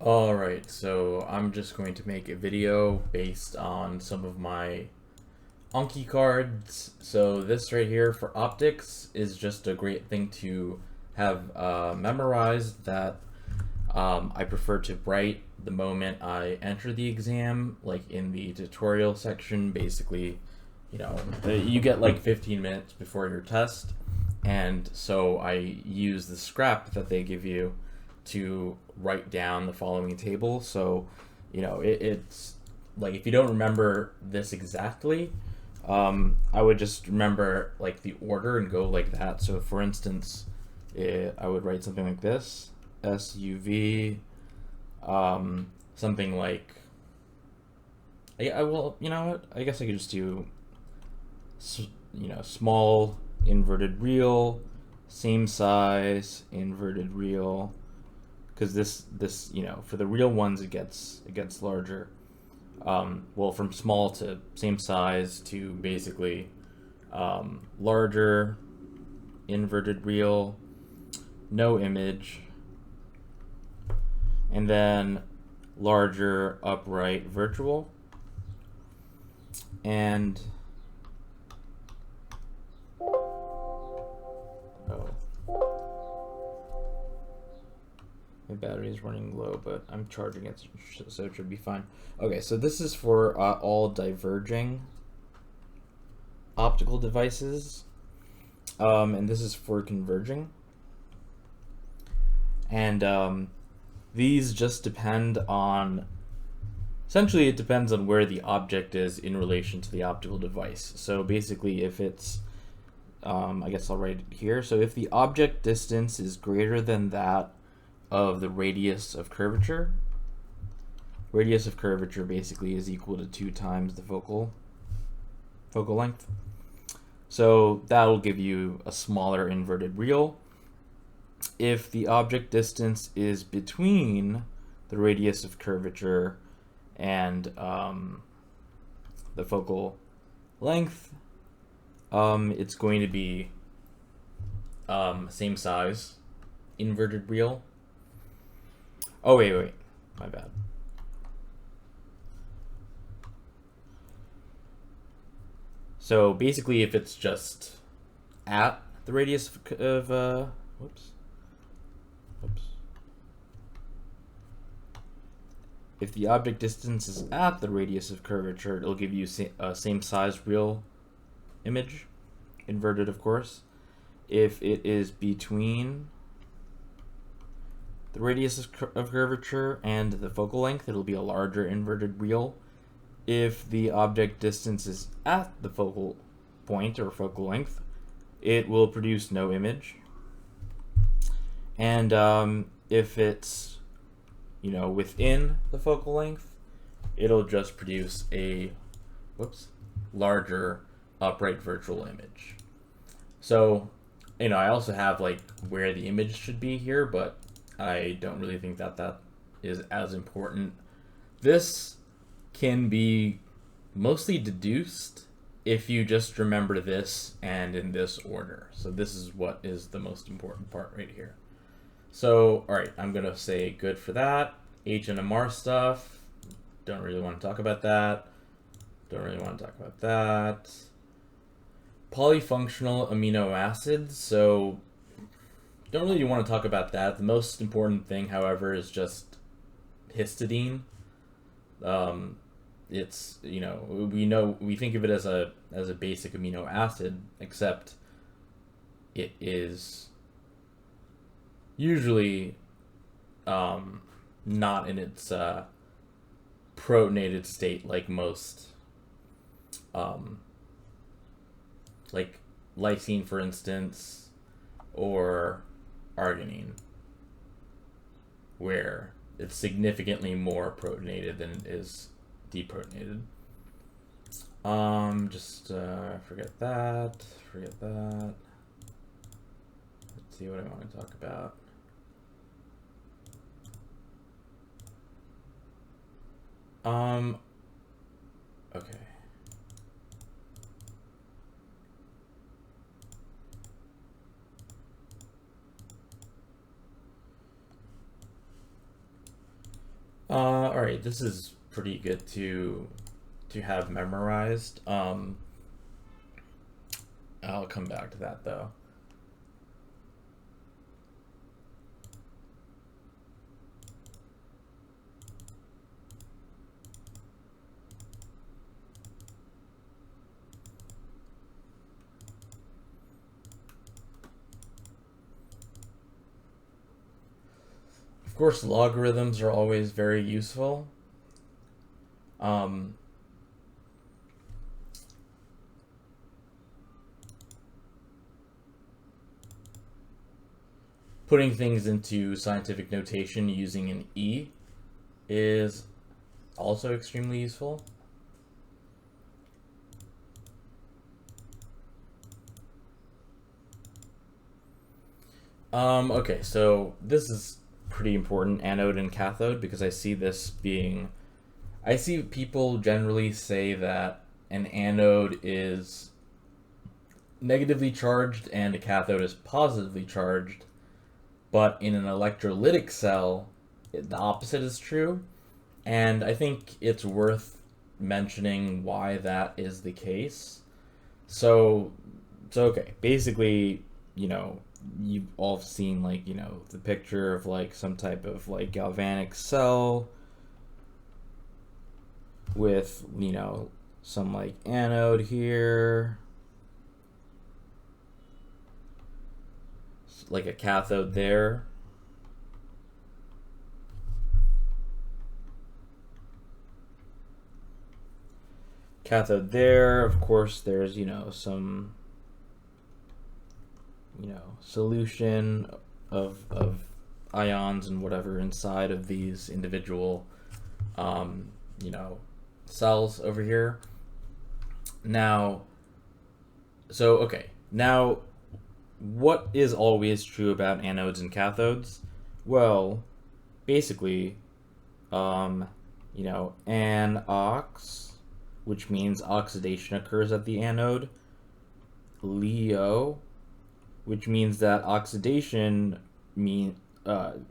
Alright, so I'm just going to make a video based on some of my ANKI cards. So this right here for optics is just a great thing to have memorized that I prefer to write the moment I enter the exam, like in the tutorial section. Basically, you get like 15 minutes before your test, and so I use the scrap that they give you to write down the following table. So, it's like if you don't remember this exactly, I would just remember like the order and go like that. So, for instance, I would write something like this: SUV, something like. I will. You know what? I guess I could just do. Small inverted real, same size inverted real, because this for the real ones it gets larger. Well, from small to same size to basically larger inverted real, no image, and then larger upright virtual, and my battery is running low, but I'm charging it, so it should be fine. Okay, so this is for all diverging optical devices, and this is for converging. And these just depend on, essentially it depends on where the object is in relation to the optical device. So basically if it's, I guess I'll write it here. So if the object distance is greater than that of the radius of curvature. Radius of curvature basically is equal to 2 times the focal length. So that'll give you a smaller inverted real. If the object distance is between the radius of curvature and the focal length, it's going to be same size inverted real. Oh, wait, my bad. So basically if it's just at the radius of if the object distance is at the radius of curvature, it'll give you same size real image, inverted of course. If it is between the radius of curvature and the focal length, it'll be a larger inverted real. If the object distance is at the focal point or focal length, it will produce no image. And if it's within the focal length, it'll just produce a larger upright virtual image. So I also have like where the image should be here, but I don't really think that is as important. This can be mostly deduced if you just remember this and in this order. So this is what is the most important part right here. So, all right, I'm going to say good for that. HNMR stuff, don't really want to talk about that. Don't really want to talk about that. Polyfunctional amino acids, so don't really want to talk about that. The most important thing, however, is just histidine. It's we think of it as a basic amino acid, except it is usually not in its protonated state like most, like lysine, for instance, or arginine, where it's significantly more protonated than it is deprotonated. Forget that. Let's see what I want to talk about. Okay. All right, this is pretty good to have memorized. I'll come back to that though. Of course, logarithms are always very useful. Putting things into scientific notation using an E is also extremely useful. Okay, so this is pretty important, anode and cathode, because I see people generally say that an anode is negatively charged and a cathode is positively charged, but in an electrolytic cell, the opposite is true, and I think it's worth mentioning why that is the case. So okay, basically, you've all seen the picture of some type of galvanic cell with some anode here, like a cathode there. Cathode there, of course there's some solution of ions and whatever inside of these individual cells over here. Now what is always true about anodes and cathodes? Well, basically, anox, which means oxidation occurs at the anode, Leo, which means that oxidation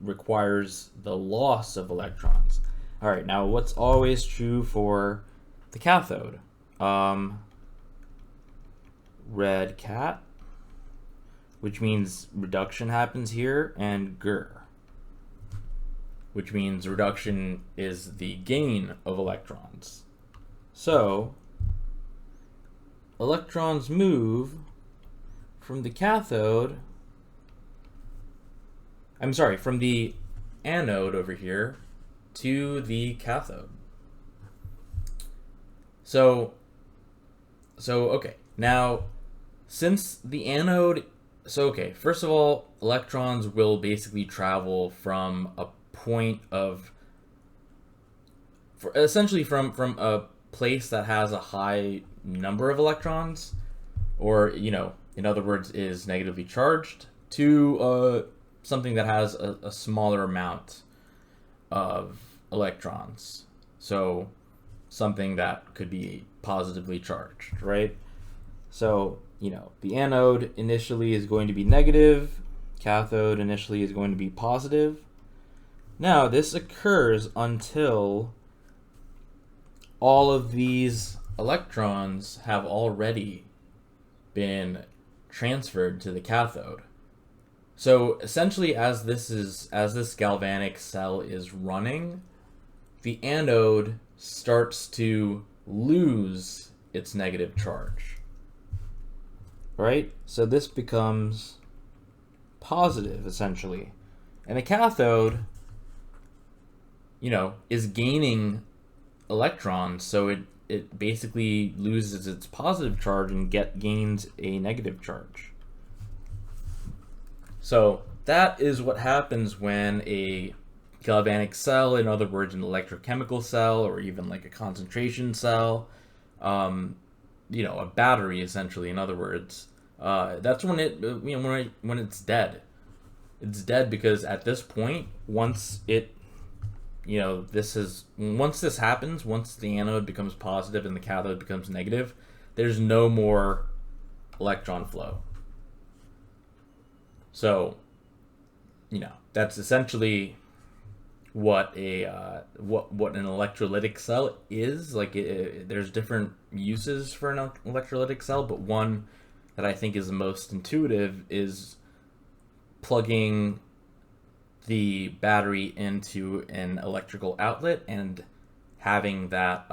requires the loss of electrons. All right, now what's always true for the cathode? Red cat, which means reduction happens here, and Gur, which means reduction is the gain of electrons. So, electrons move from the from the anode over here to the cathode. So okay, now since the anode, first of all, electrons will basically travel from a point of, essentially from a place that has a high number of electrons, or in other words is negatively charged, to something that has a smaller amount of electrons. So something that could be positively charged, right? So the anode initially is going to be negative, cathode initially is going to be positive. Now this occurs until all of these electrons have already been transferred to the cathode. So essentially, as this galvanic cell is running, the anode starts to lose its negative charge. Right? So this becomes positive, essentially. And a cathode, is gaining electrons, so it basically loses its positive charge and gains a negative charge. So that is what happens when a galvanic cell, in other words, an electrochemical cell, or even like a concentration cell, a battery, essentially, in other words, that's when when it's dead. It's dead because at this point, once this happens, once the anode becomes positive and the cathode becomes negative, there's no more electron flow. So, that's essentially what a what an electrolytic cell is. Like there's different uses for an electrolytic cell, but one that I think is the most intuitive is plugging the battery into an electrical outlet and having that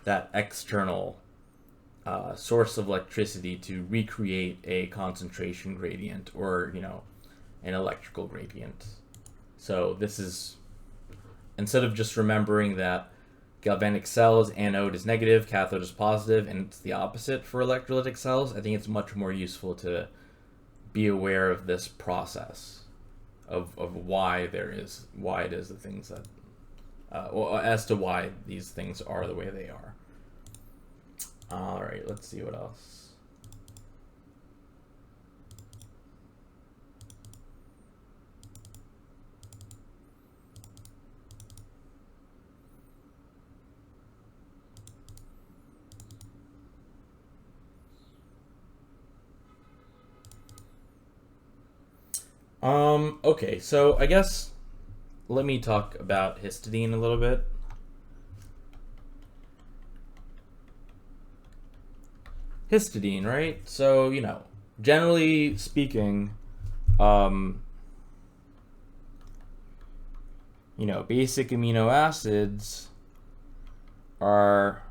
that external source of electricity to recreate a concentration gradient, or an electrical gradient. So this is, instead of just remembering that galvanic cells, anode is negative, cathode is positive, and it's the opposite for electrolytic cells, I think it's much more useful to be aware of this process of why it is the things that, well, as to why these things are the way they are. All right, let's see what else. Okay, so I guess let me talk about histidine a little bit. Histidine, right? So, generally speaking, basic amino acids are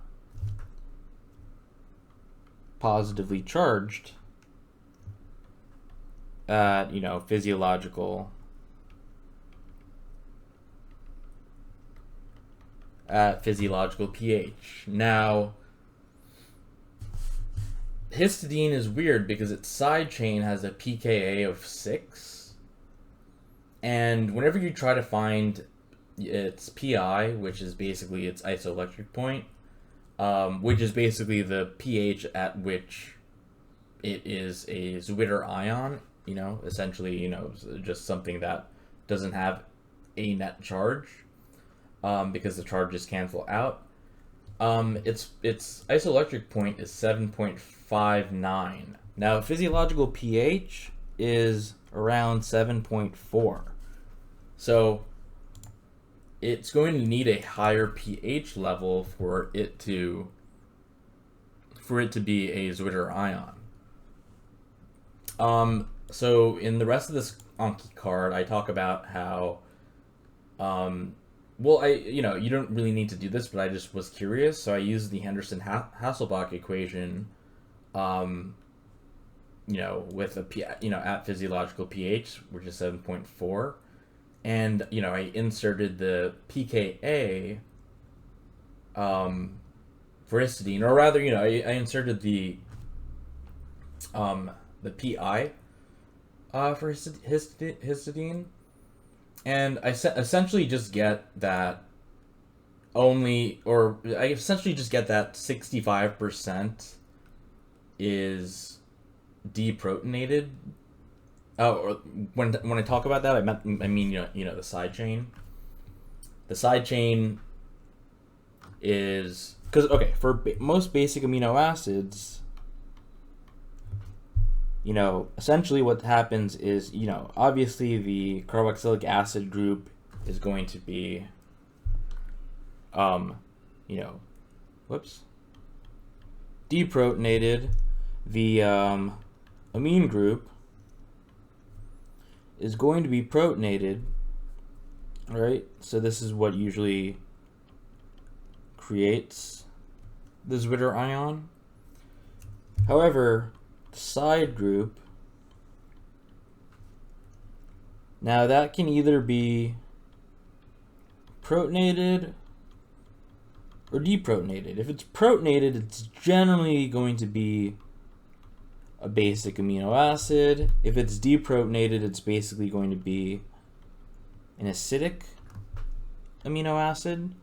positively charged at, physiological pH. Now, histidine is weird because its side chain has a pKa of 6, and whenever you try to find its pi, which is basically its isoelectric point, which is basically the pH at which it is a Zwitter ion, essentially, just something that doesn't have a net charge, because the charges cancel out. Its isoelectric point is 7.59. Now, physiological pH is around 7.4. So it's going to need a higher pH level for it to be a Zwitter ion. So in the rest of this ANKI card, I talk about how, well, you don't really need to do this, but I just was curious, so I used the Henderson-Hasselbalch equation, with at physiological pH, which is 7.4, and I inserted the pKa for histidine, or rather, I inserted the pi for histidine, and I essentially just get that 65% is deprotonated. Oh, or when I talk about that, I mean the side chain. The side chain is because for most basic amino acids, essentially what happens is, obviously the carboxylic acid group is going to be, deprotonated. The amine group is going to be protonated, right? So this is what usually creates the Zwitter ion. However, side group, now that can either be protonated or deprotonated. If it's protonated, it's generally going to be a basic amino acid. If it's deprotonated, it's basically going to be an acidic amino acid.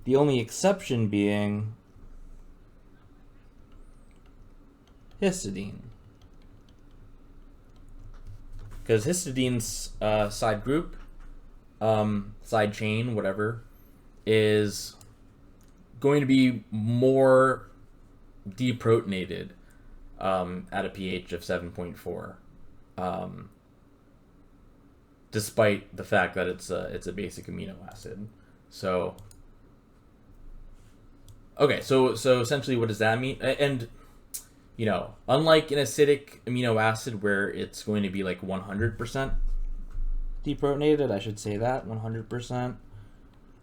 The only exception being histidine, because histidine's side group, side chain, whatever, is going to be more deprotonated at a pH of 7.4. despite the fact that it's a basic amino acid. So okay, so essentially, what does that mean? And you know, unlike an acidic amino acid where it's going to be like 100% deprotonated, I should say that 100%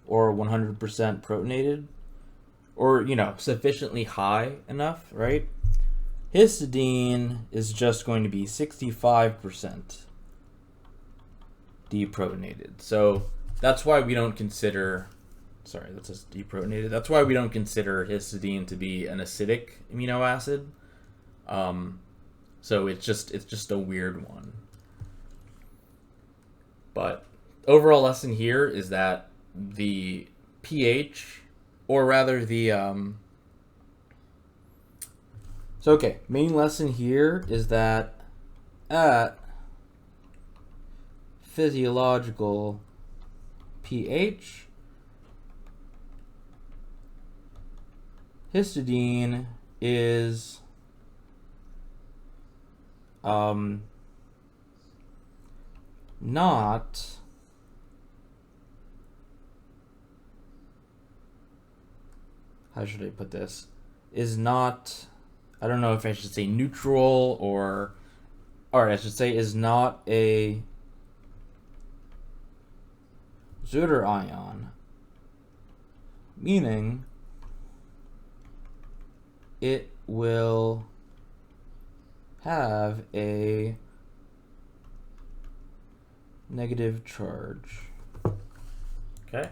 or 100% protonated, or you know, sufficiently high enough, right? Histidine is just going to be 65% deprotonated. So that's why we don't consider, sorry, that's just deprotonated. That's why we don't consider histidine to be an acidic amino acid. So it's just a weird one. But overall lesson here is that the pH, or rather the so okay, main lesson here is that at physiological pH, histidine is not how should I put this? Is not, I don't know if I should say neutral or, alright, I should say is not a Zutter ion, meaning it will have a negative charge. Okay.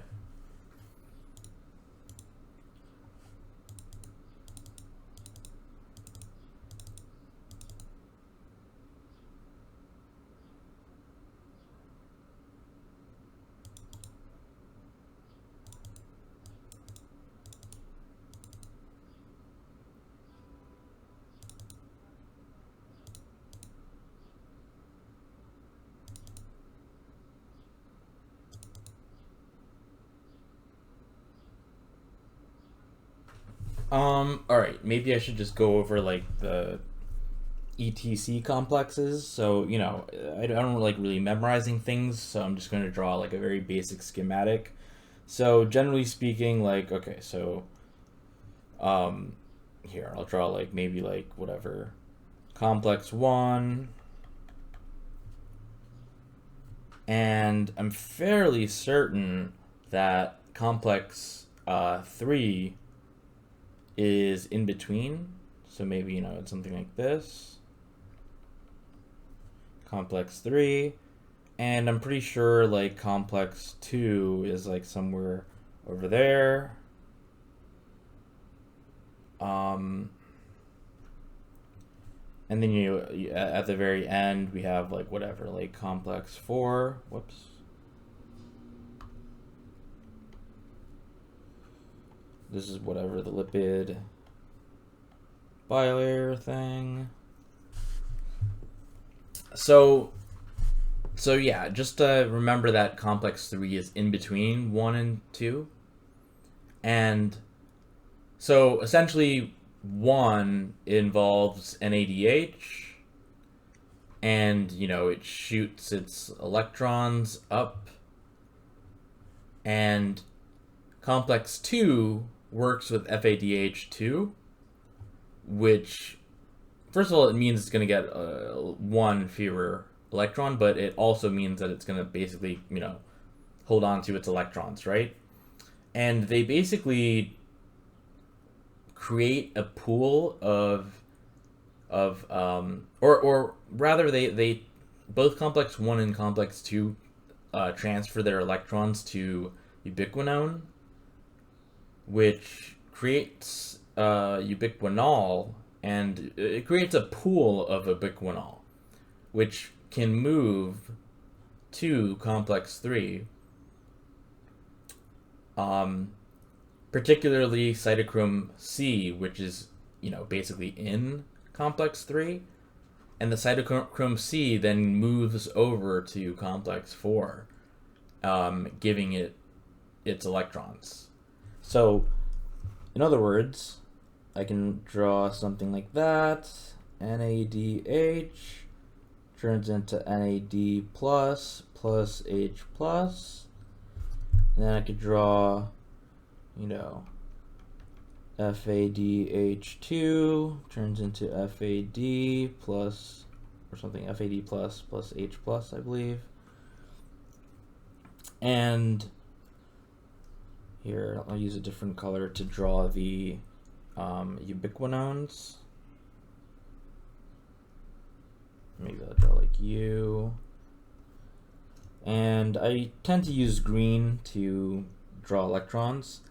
Alright, maybe I should just go over like the ETC complexes. So, you know, I don't like really memorizing things, so I'm just going to draw like a very basic schematic. So, generally speaking, like, okay, so, here, I'll draw like maybe like whatever, complex 1, and I'm fairly certain that complex 3 is in between. So maybe, you know, it's something like this. Complex 3. And I'm pretty sure like complex 2 is like somewhere over there. And then you at the very end we have like whatever, like complex 4. Whoops. This is whatever, the lipid bilayer thing. So yeah, just remember that complex 3 is in between 1 and 2. And so essentially 1 involves NADH, and you know, it shoots its electrons up, and complex 2 works with FADH2, which, first of all, it means it's going to get 1 fewer electron, but it also means that it's going to basically, you know, hold on to its electrons, right? And they basically create a pool or rather they both complex 1 and complex 2 transfer their electrons to ubiquinone, which creates ubiquinol, and it creates a pool of ubiquinol, which can move to complex 3, particularly cytochrome C, which is, you know, basically in complex 3, and the cytochrome C then moves over to complex 4, giving it its electrons. So, in other words, I can draw something like that. NADH turns into NAD plus plus H plus. And then I could draw, you know, FADH2 turns into FAD plus, or something, FAD plus H plus, I believe. And here, I'll use a different color to draw the ubiquinones. Maybe I'll draw like U. And I tend to use green to draw electrons.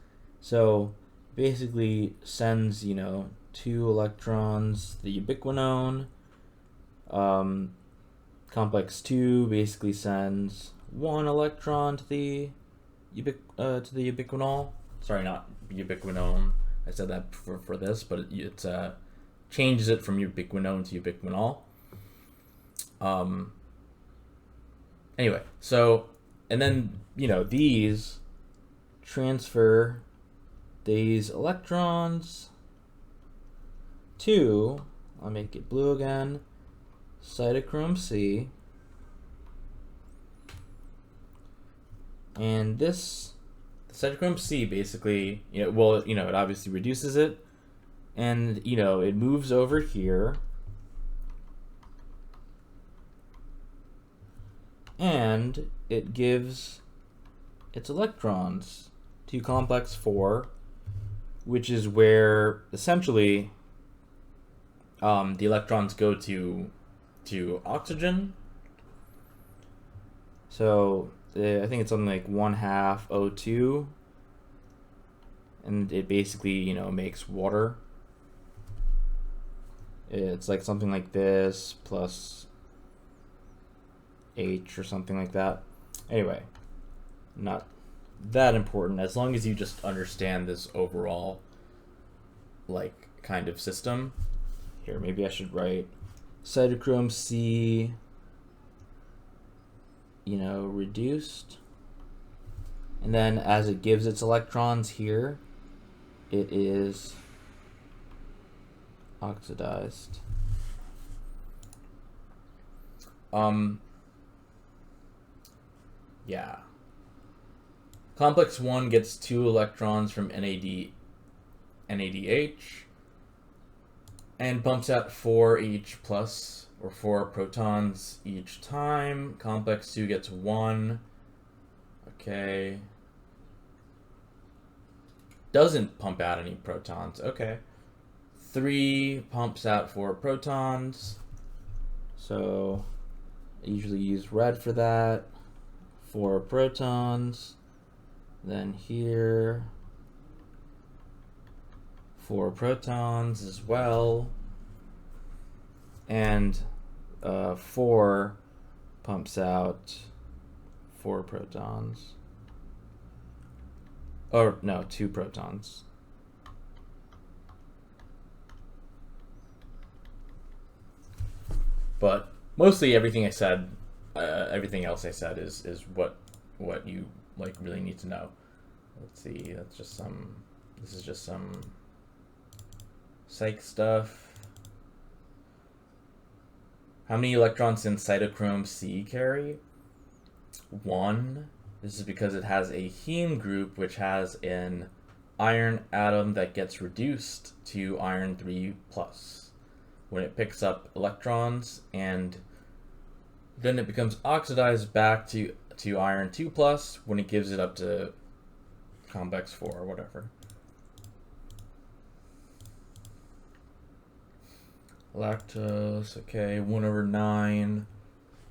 So basically sends, you know, 2 electrons, the ubiquinone. Complex 2 basically sends 1 electron to the ubiquinol. Sorry, not ubiquinone. I said that for this, but it changes it from ubiquinone to ubiquinol. Anyway, so, and then, you know, these transfer these electrons to, I'll make it blue again, cytochrome C. And this, the cytochrome C basically, you know, well, you know, it obviously reduces it, and, you know, it moves over here, and it gives its electrons to complex 4, which is where essentially the electrons go to oxygen. So I think it's something like 1/2 O2, and it basically, you know, makes water. It's like something like this plus H or something like that. Anyway, not that important, as long as you just understand this overall, like, kind of system. Here, maybe I should write cytochrome C, you know, reduced. And then as it gives its electrons here, it is oxidized. Yeah. Complex 1 gets 2 electrons from NADH and pumps out 4 H plus, or 4 protons each time. Complex 2 gets 1. Okay. Doesn't pump out any protons. Okay. 3 pumps out 4 protons. So I usually use red for that. 4 protons. Then here, 4 protons as well. And 4 pumps out 4 protons. Or no, 2 protons. But mostly everything I said, everything else I said is what you like really need to know. Let's see, that's just some, this is just some psych stuff. How many electrons in cytochrome C carry? 1. This is because it has a heme group which has an iron atom that gets reduced to iron 3+ when it picks up electrons, and then it becomes oxidized back to iron 2+ when it gives it up to complex 4 or whatever. Lactose, okay, 1/9.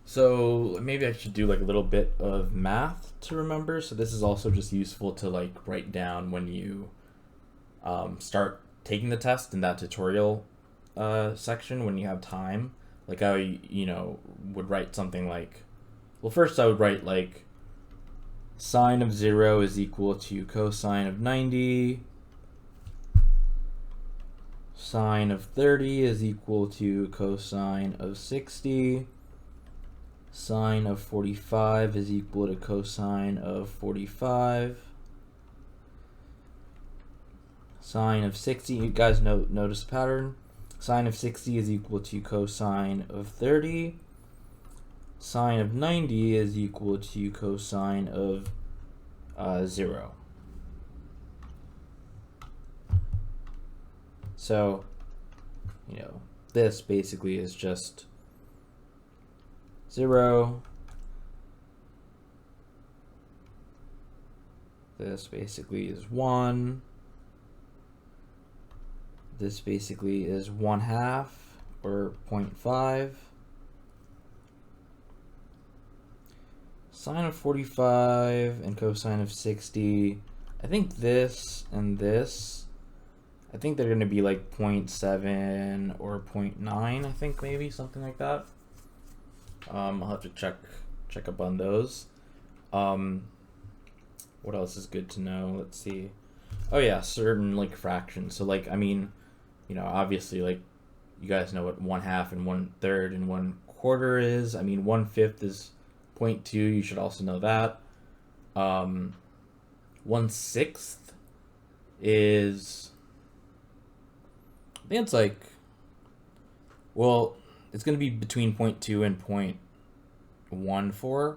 So maybe I should do like a little bit of math to remember. So this is also just useful to like write down when you start taking the test in that tutorial section when you have time. Like I, you know, would write something like, well, first I would write like sine of 0 is equal to cosine of 90. Sine of 30 is equal to cosine of 60. Sine of 45 is equal to cosine of 45. Sine of 60, you guys notice the pattern. Sine of 60 is equal to cosine of 30. sine of 90 is equal to cosine of 0. So, this basically is just 0. This basically is 1. This basically is 1/2 or 0.5. Sine of 45 and cosine of 60. I think this and this, I think they're going to be like 0.7 or 0.9, I think maybe, something like that. I'll have to check up on those. What else is good to know? Let's see. Oh yeah, certain like fractions. So like, I mean, obviously, like, you guys know what 1/2 and 1/3 and 1/4 is. I mean, 1/5 is 0.2. You should also know that. 1/6 is, I think it's like, well, it's going to be between 0.2 and 0.14.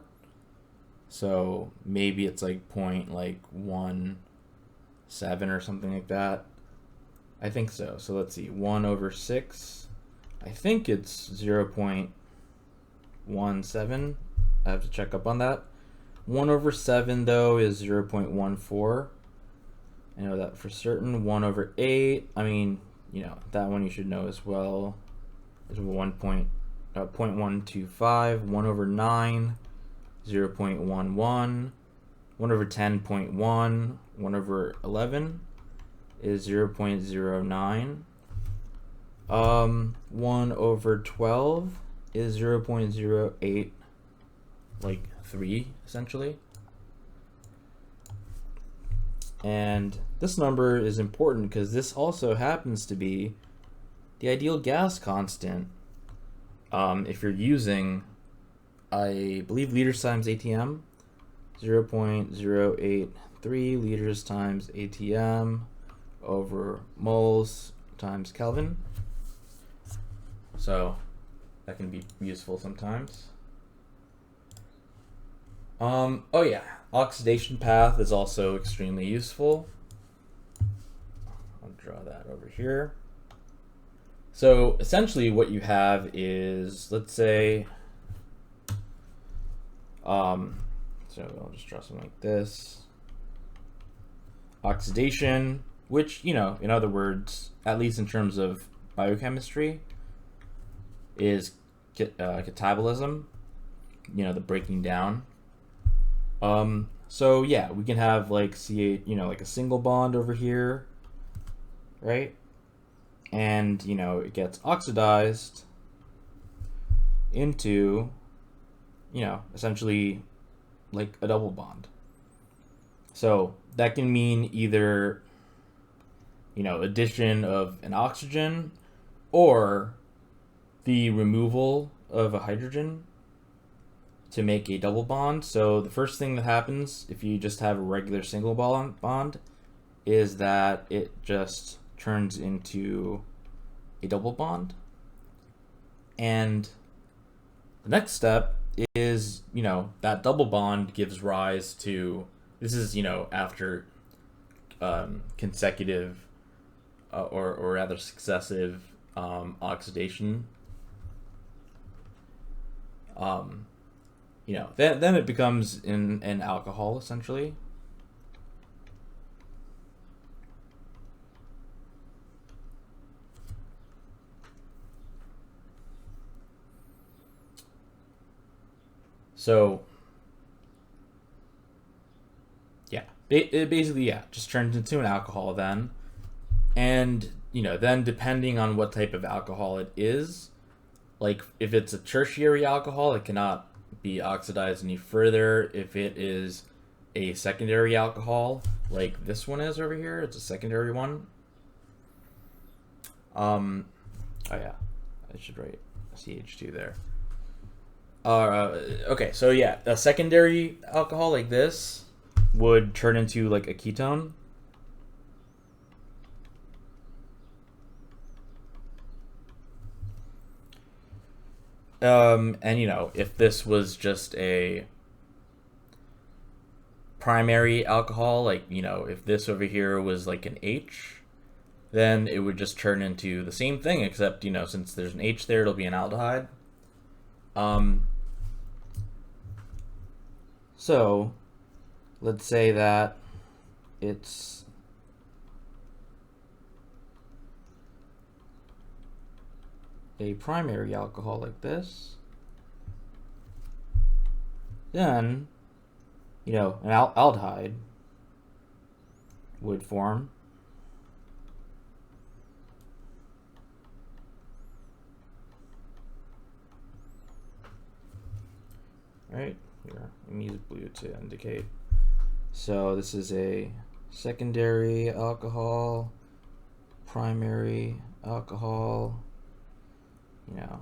So maybe it's like 0.17 or something like that. I think so. So let's see. 1/6. I think it's 0.17. I have to check up on that. 1/7 though is 0.14. I know that for certain. 1/8. I mean, that one you should know as well. Is 0.125. 1/9. 0.11. 1/10.1. 1/11 is 0.09. 1/12 is 0.08, like 3 essentially. And this number is important because this also happens to be the ideal gas constant. If you're using, I believe, liters times ATM, 0.083 liters times ATM over moles times Kelvin. So that can be useful sometimes. Oh yeah, oxidation path is also extremely useful. I'll draw that over here. So essentially what you have is, let's say, so I'll just draw something like this. Oxidation, which, in other words, at least in terms of biochemistry, is catabolism, the breaking down. So yeah, we can have like like a single bond over here, right? And, it gets oxidized into, essentially like a double bond. So that can mean either, addition of an oxygen or the removal of a hydrogen to make a double bond. So the first thing that happens if you just have a regular single bond is that it just turns into a double bond. And the next step is, that double bond gives rise to, this is, after consecutive or rather successive oxidation. Then it becomes an alcohol essentially. So yeah, it basically, just turns into an alcohol then. And, then depending on what type of alcohol it is, like if it's a tertiary alcohol, it cannot be oxidized any further. If it is a secondary alcohol, like this one is over here, it's a secondary one. Oh yeah, I should write CH2 there. Okay, so yeah, a secondary alcohol like this would turn into like a ketone. And you know, if this was just a primary alcohol, like, you know, if this over here was like an H, then it would just turn into the same thing, except, you know, since there's an H there, it'll be an aldehyde. So let's say that it's a primary alcohol like this, then, you know, an aldehyde would form. Right here, let me use blue to indicate. So this is a secondary alcohol, primary alcohol, you know,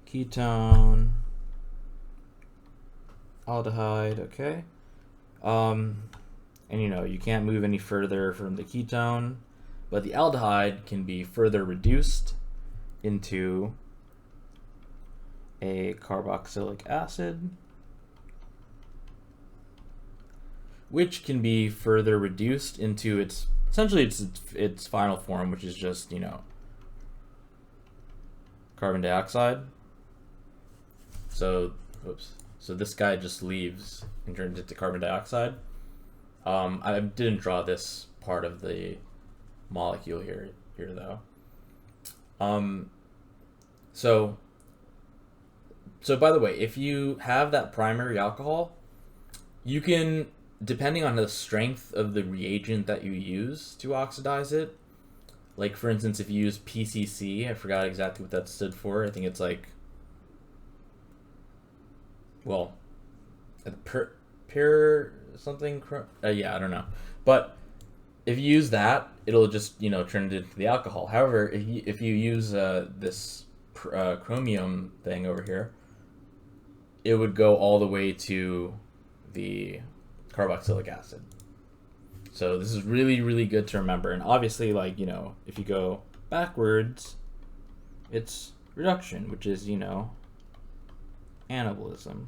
ketone, aldehyde, okay? And you know, you can't move any further from the ketone, but the aldehyde can be further reduced into a carboxylic acid, which can be further reduced into its final form, which is just, you know, carbon dioxide. So, oops. So this guy just leaves and turns into carbon dioxide. I didn't draw this part of the molecule here though. So by the way, if you have that primary alcohol, you can, depending on the strength of the reagent that you use to oxidize it, like for instance, if you use PCC, I forgot exactly what that stood for. I think it's like, well, something, yeah, I don't know. But if you use that, it'll just, you know, turn it into the alcohol. However, if you use this chromium thing over here, it would go all the way to the carboxylic acid. So this is really, really good to remember. And obviously, like, you know, if you go backwards, it's reduction, which is, you know, anabolism.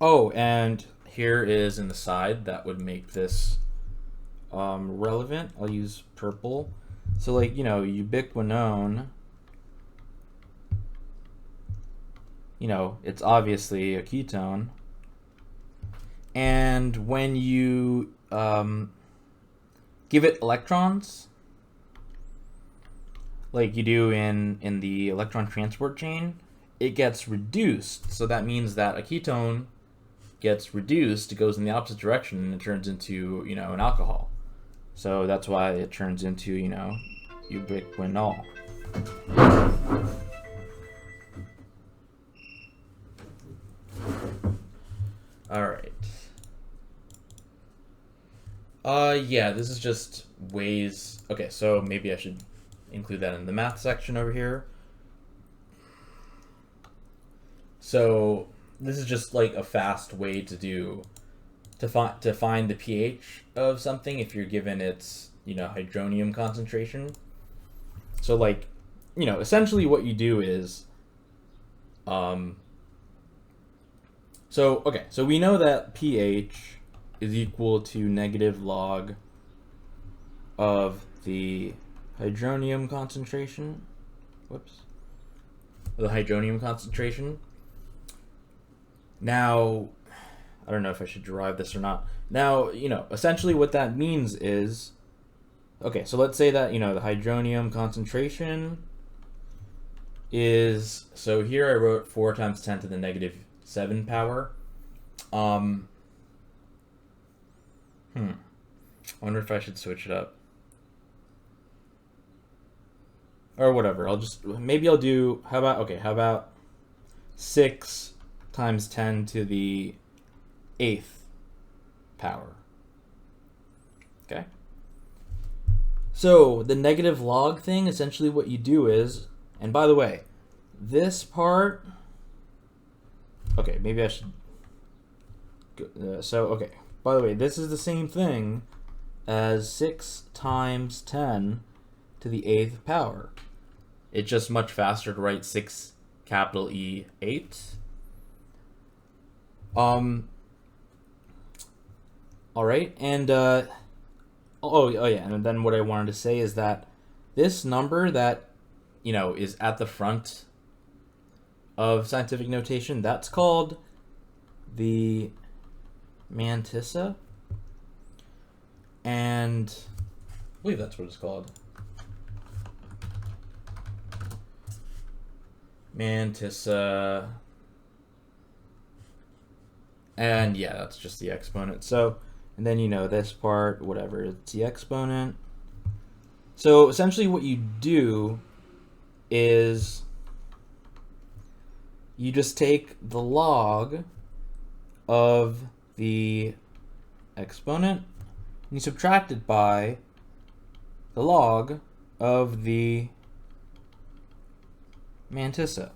Oh, and here is in the side that would make this relevant. I'll use purple. So, like, you know, ubiquinone, you know, it's obviously a ketone. And when you give it electrons, like you do in the electron transport chain, it gets reduced. So that means that a ketone gets reduced, it goes in the opposite direction, and it turns into, you know, an alcohol. So that's why it turns into, you know, ubiquinol. All right. Yeah, this is just ways. Okay, so maybe I should include that in the math section over here. So this is just like a fast way to find the pH of something if you're given its, you know, hydronium concentration. So, like, you know, essentially what you do is, so we know that pH is equal to negative log of the hydronium concentration. The hydronium concentration. Now, I don't know if I should derive this or not. Now, you know, essentially what that means is, okay, so let's say that, you know, the hydronium concentration is, so here I wrote 4 times 10 to the negative 7 power. I wonder if I should switch it up. Or whatever, maybe I'll do, how about 6 times 10 to the 8th power. Okay? So the negative log thing, essentially what you do is, and by the way, this part, okay, maybe I should, okay, by the way, this is the same thing as 6 times 10 to the 8th power. It's just much faster to write 6 capital E 8. All right, and oh yeah, and then what I wanted to say is that this number that, you know, is at the front of scientific notation, that's called the mantissa, and I believe that's what it's called. Mantissa. And yeah, that's just the exponent. So, and then, you know, this part, whatever, it's the exponent. So essentially what you do is you just take the log of the exponent and you subtract it by the log of the mantissa.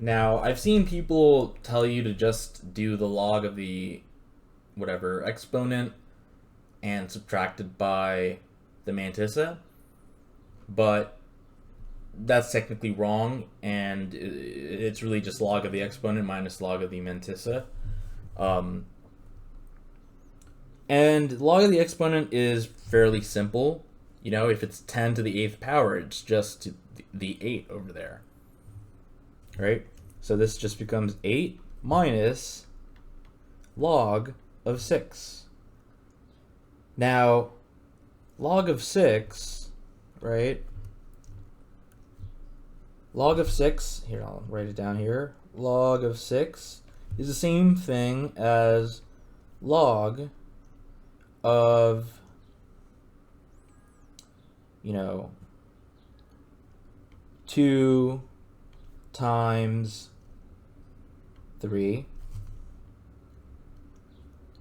Now, I've seen people tell you to just do the log of the whatever exponent and subtract it by the mantissa, but that's technically wrong, and it's really just log of the exponent minus log of the mantissa. And log of the exponent is fairly simple. You know, if it's 10 to the 8th power, it's just the 8 over there. Right? So this just becomes 8 minus log of 6. Now, log of 6, right? Log of 6, here, I'll write it down here. Log of 6 is the same thing as log of, you know, 2 times 3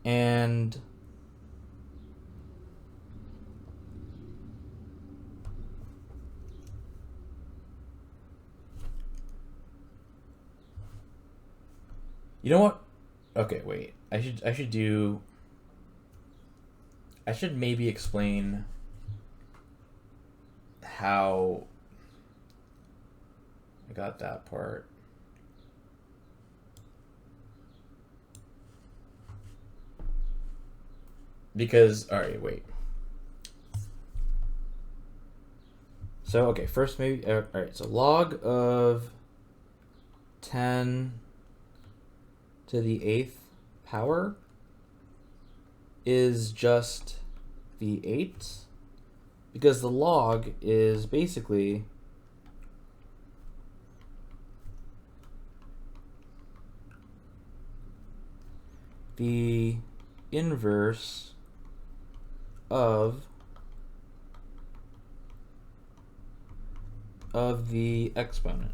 and you know what? Okay, wait. I should maybe explain how I got that part. Because, all right, wait. So, okay, first maybe, all right, so log of 10 to the 8th power is just the 8, because the log is basically the inverse of the exponent.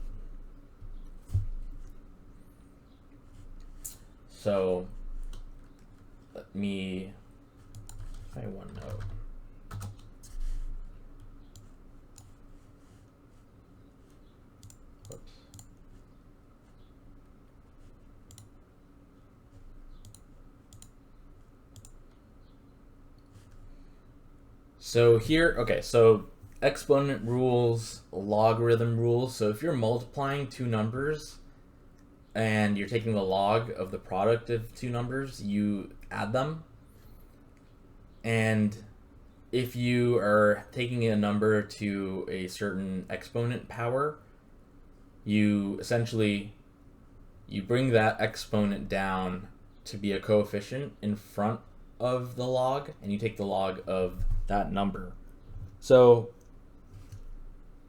So let me find one note. Whoops. So here, okay, so exponent rules, logarithm rules. So if you're multiplying two numbers and you're taking the log of the product of two numbers, you add them. And if you are taking a number to a certain exponent power, you essentially, you bring that exponent down to be a coefficient in front of the log, and you take the log of that number. So,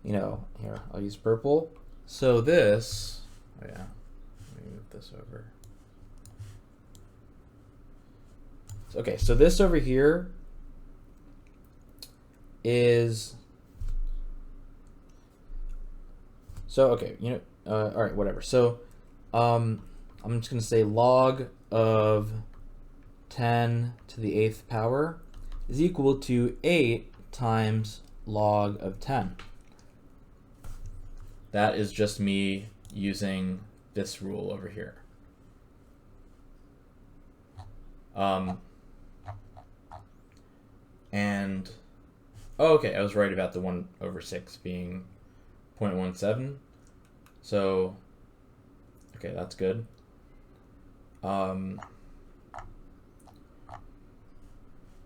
you know, here, I'll use purple. So this, oh yeah, let me move this over. Okay, so this over here is, so okay, you know, all right, whatever. So I'm just gonna say log of 10 to the 8th power is equal to 8 times log of 10. That is just me using this rule over here. And oh, okay, I was right about the 1/6 being 0.17. So okay, that's good.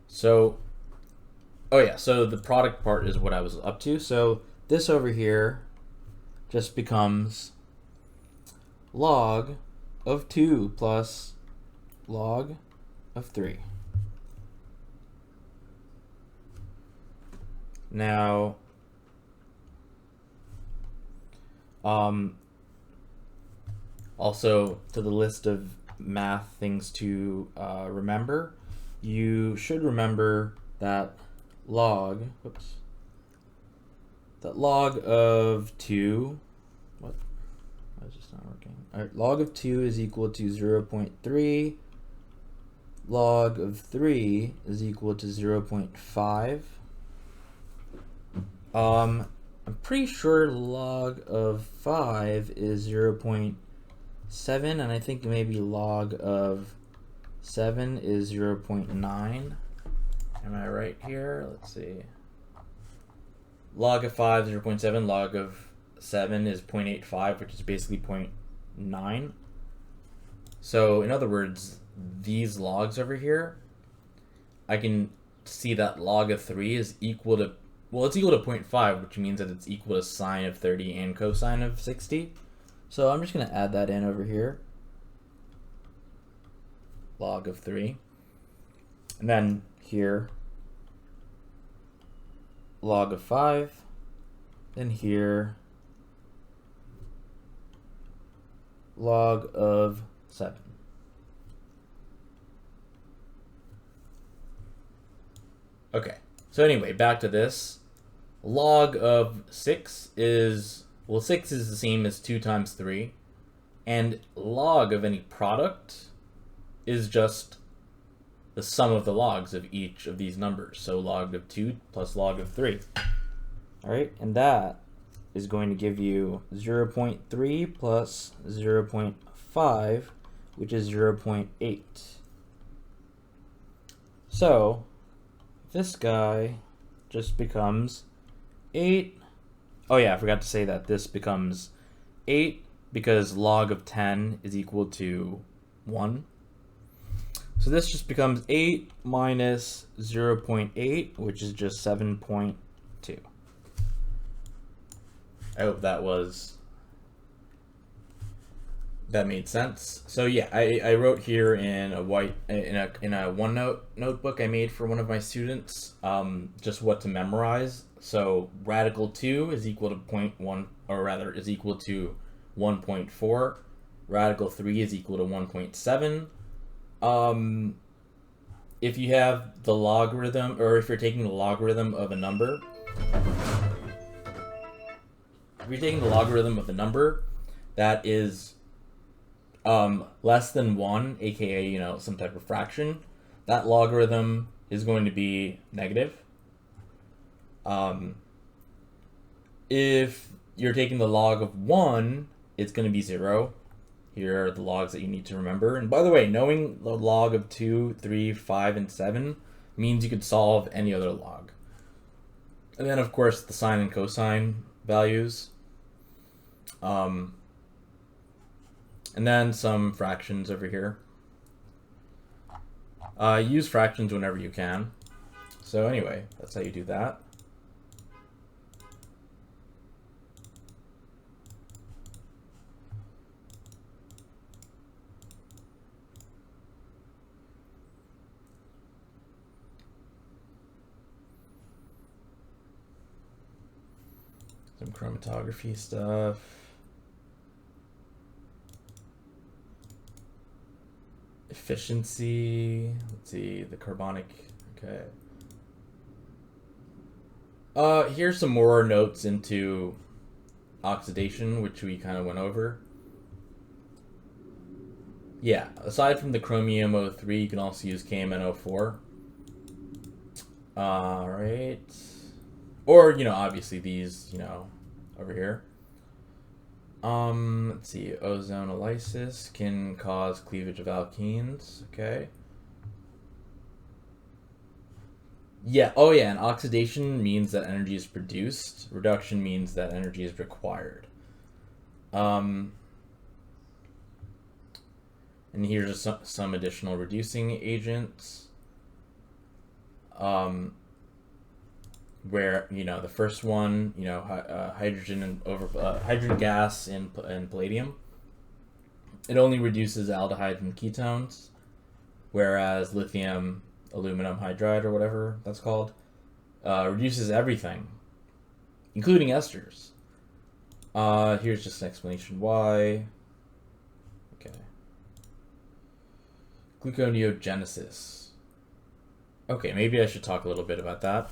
So oh yeah, so the product part is what I was up to. So this over here just becomes log of 2 plus log of 3. Now, also to the list of math things to remember, you should remember that log of 2, why is this not working? All right, log of 2 is equal to 0.3, log of 3 is equal to 0.5. I'm pretty sure log of 5 is 0.7, and I think maybe log of 7 is 0.9. Am I right here? Let's see. Log of 5 is 0.7, log of 7 is 0.85, which is basically 0.9. So in other words, these logs over here, I can see that log of 3 is equal to, well, it's equal to 0.5, which means that it's equal to sine of 30 and cosine of 60. So I'm just going to add that in over here. Log of 3. And then here, log of 5. Then here, log of 7. Okay, so anyway, back to this. Log of 6 is, well, 6 is the same as 2 times 3. And log of any product is just the sum of the logs of each of these numbers. So log of 2 plus log of 3. All right, and that is going to give you 0.3 plus 0.5, which is 0.8. So this guy just becomes 8. Oh yeah, I forgot to say that this becomes 8 because log of 10 is equal to 1. So this just becomes 8 minus 0.8, which is just 7.2. I hope that made sense. So yeah, I wrote here in a OneNote notebook I made for one of my students, just what to memorize. So radical 2 is equal to 0.1, or rather is equal to 1.4. Radical 3 is equal to 1.7. If you have the logarithm, or if you're taking the logarithm of a number, that is less than 1, aka some type of fraction, that logarithm is going to be negative. If you're taking the log of 1, it's going to be 0. Here are the logs that you need to remember. And by the way, knowing the log of 2, 3, 5, and 7 means you could solve any other log. And then, of course, the sine and cosine values. And then some fractions over here. Use fractions whenever you can. So anyway, that's how you do that. Some chromatography stuff. Efficiency. Let's see, the carbonic. Okay. Here's some more notes into oxidation, which we kind of went over. Yeah, aside from the chromium 03, you can also use KMnO4. Alright. Or, obviously these, over here. Let's see, ozonolysis can cause cleavage of alkenes, okay. Yeah. Oh, yeah. And oxidation means that energy is produced. Reduction means that energy is required. And here's just some additional reducing agents. Where the first one, hydrogen and hydrogen gas and palladium, it only reduces aldehydes and ketones, whereas lithium aluminum hydride or whatever that's called reduces everything, including esters. Here's just an explanation why. Okay. Gluconeogenesis. Okay, maybe I should talk a little bit about that.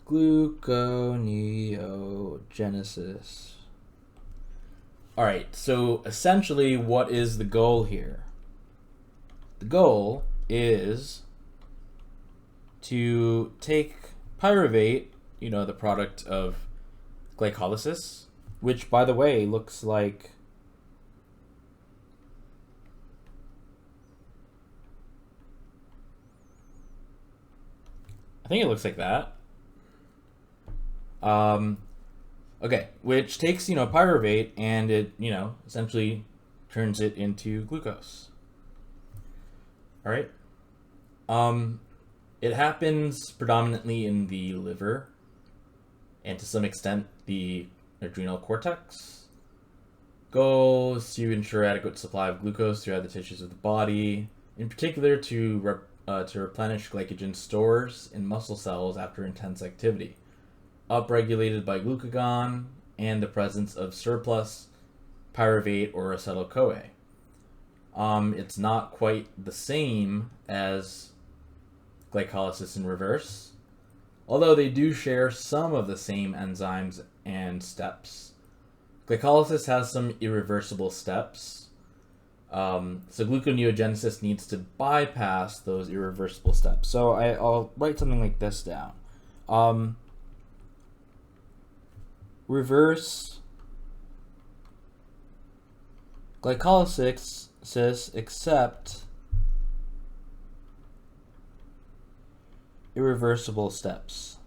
Gluconeogenesis. Alright, so essentially what is the goal here? The goal is to take pyruvate, the product of glycolysis, which, by the way, looks like I think it looks like that. Okay, which takes, pyruvate and it, essentially turns it into glucose. All right. It happens predominantly in the liver and to some extent the adrenal cortex. Goals to ensure adequate supply of glucose throughout the tissues of the body, in particular to replenish glycogen stores in muscle cells after intense activity, upregulated by glucagon and the presence of surplus pyruvate or acetyl-CoA. It's not quite the same as glycolysis in reverse, although they do share some of the same enzymes and steps. Glycolysis has some irreversible steps, so gluconeogenesis needs to bypass those irreversible steps. So I'll write something like this down. Reverse glycolysis except irreversible steps.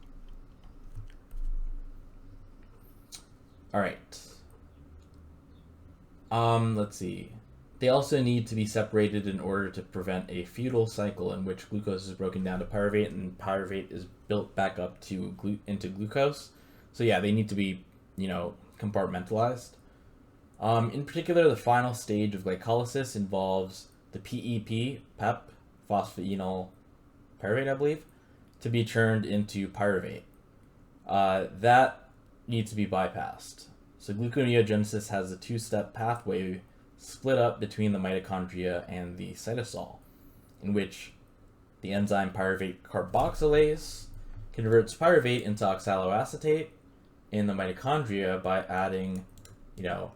All right. Let's see. They also need to be separated in order to prevent a futile cycle in which glucose is broken down to pyruvate and pyruvate is built back up into glucose. So yeah, they need to be, compartmentalized. In particular, the final stage of glycolysis involves the PEP, phosphoenol pyruvate, I believe, to be turned into pyruvate. That needs to be bypassed. So gluconeogenesis has a two-step pathway split up between the mitochondria and the cytosol, in which the enzyme pyruvate carboxylase converts pyruvate into oxaloacetate in the mitochondria by adding, a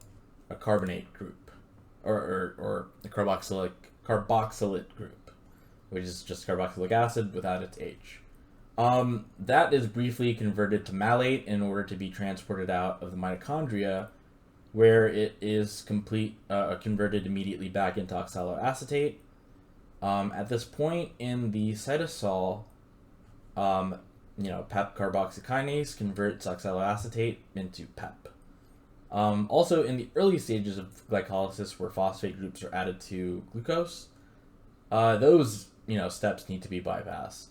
carbonate group, or a carboxylate group, which is just carboxylic acid without its H. That is briefly converted to malate in order to be transported out of the mitochondria, where it is converted immediately back into oxaloacetate. At this point in the cytosol, PEP carboxykinase converts oxaloacetate into PEP. Also, in the early stages of glycolysis, where phosphate groups are added to glucose, those steps need to be bypassed.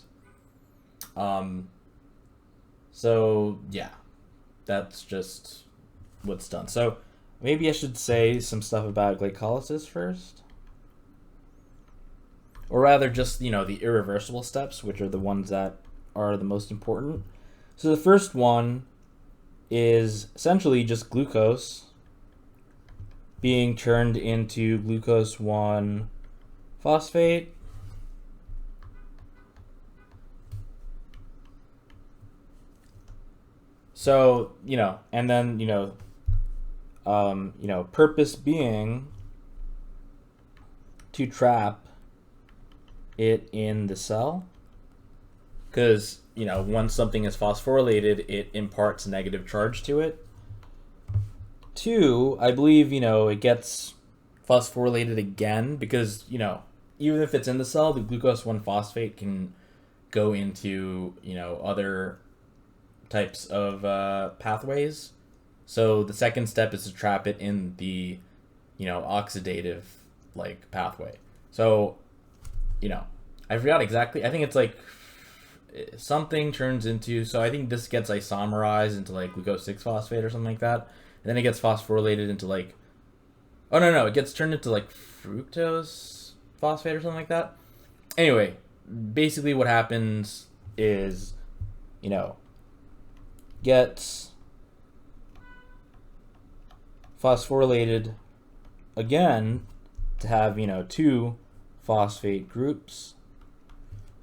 So yeah, that's just what's done. So maybe I should say some stuff about glycolysis first, or rather just the irreversible steps, which are the ones that are the most important. So the first one is essentially just glucose being turned into glucose 1 phosphate. So, and then, purpose being to trap it in the cell. Because, once something is phosphorylated, it imparts negative charge to it. 2, I believe, it gets phosphorylated again because, even if it's in the cell, the glucose 1-phosphate can go into, you know, other types of pathways. So the second step is to trap it in the, you know, oxidative like pathway. So, you know, I forgot exactly. I think it's like something turns into, so I think this gets isomerized into like glucose 6-phosphate or something like that. And then it gets phosphorylated into like, oh no, it gets turned into like fructose phosphate or something like that. Anyway, basically what happens is, you know, gets phosphorylated again to have, you know, 2 phosphate groups,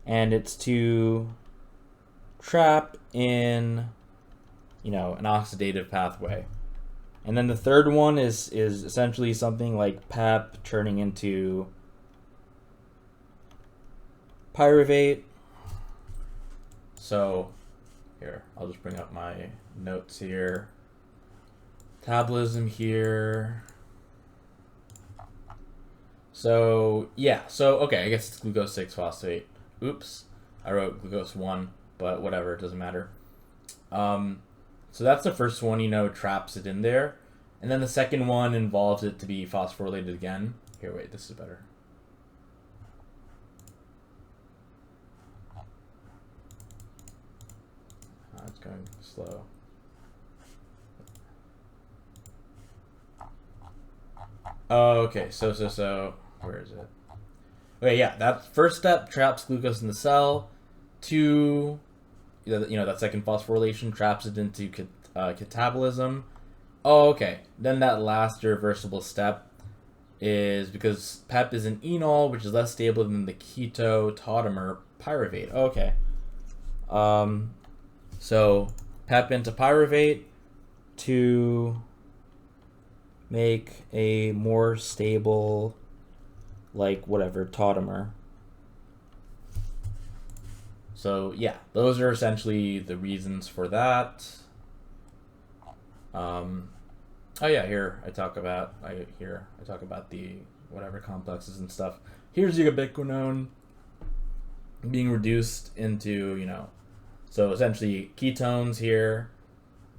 and it's to trap in, you know, an oxidative pathway. And then the third one is essentially something like PEP turning into pyruvate. So here, I'll just bring up my notes here. Metabolism here. So yeah, so okay, I guess it's glucose 6-phosphate. Oops, I wrote glucose 1, but whatever, it doesn't matter. So that's the first one, you know, traps it in there. And then the second one involves it to be phosphorylated again. Here, wait, this is better. It's going slow. Oh, okay, so, where is it? Okay, yeah, that first step traps glucose in the cell. 2, you know, that second phosphorylation traps it into catabolism. Oh, okay. Then that last irreversible step is because PEP is an enol, which is less stable than the keto tautomer pyruvate. Okay. So PEP into pyruvate to make a more stable, like whatever, tautomer. So yeah, those are essentially the reasons for that. Oh yeah, here I talk about the whatever complexes and stuff. Here's ubiquinone being reduced into, you know, so essentially ketones here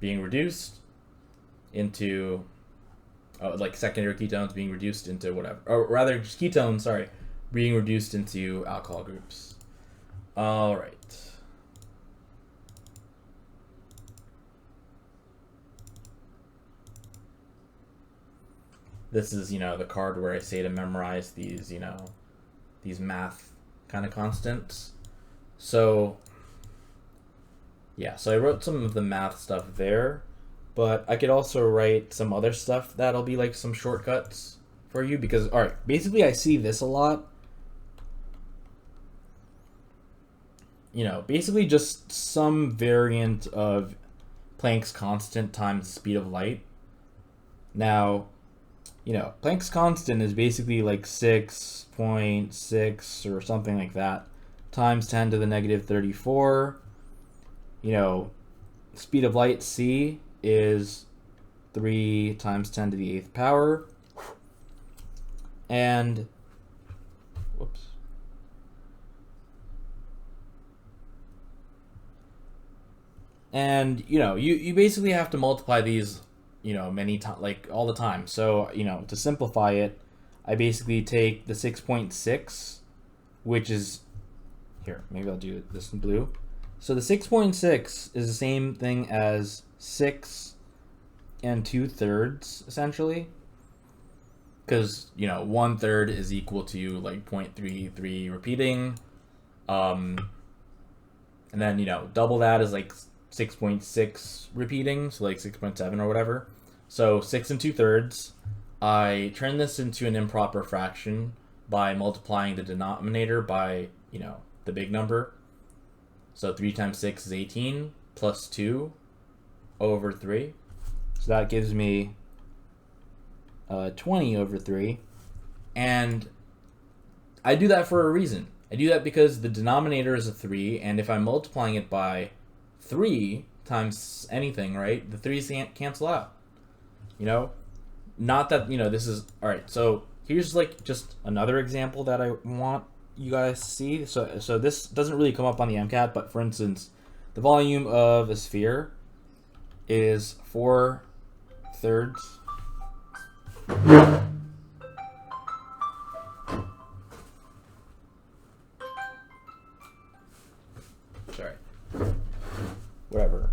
being reduced into like secondary ketones being reduced into whatever, or rather just ketones, sorry, being reduced into alcohol groups. All right. This is, you know, the card where I say to memorize these, you know, these math kind of constants. So, yeah, so I wrote some of the math stuff there, but I could also write some other stuff that'll be like some shortcuts for you because, all right, basically I see this a lot. You know, basically just some variant of Planck's constant times the speed of light. Now, you know, Planck's constant is basically like 6.6 or something like that times 10 to the negative 34. You know, speed of light c is 3 times 10 to the 8th power. And whoops. And, you know, you basically have to multiply these, you know, many times, like all the time. So, you know, to simplify it, I basically take the 6.6, which is, here, maybe I'll do this in blue. So the 6.6 is the same thing as 6 2/3, essentially. Because, you know, 1/3 is equal to like 0.33 repeating. And then, you know, double that is like 6.6 repeating, so like 6.7 or whatever. So 6 2/3. I turn this into an improper fraction by multiplying the denominator by, you know, the big number. So 3 times 6 is 18 plus 2 over 3. So that gives me 20 over 3. And I do that for a reason. I do that because the denominator is a 3, and if I'm multiplying it by 3 times anything, right, the 3's cancel out. You know? Not that, you know, this is... Alright, so here's like just another example that I want you guys to see. So this doesn't really come up on the MCAT, but for instance, the volume of a sphere is 4/3. Sorry. Whatever.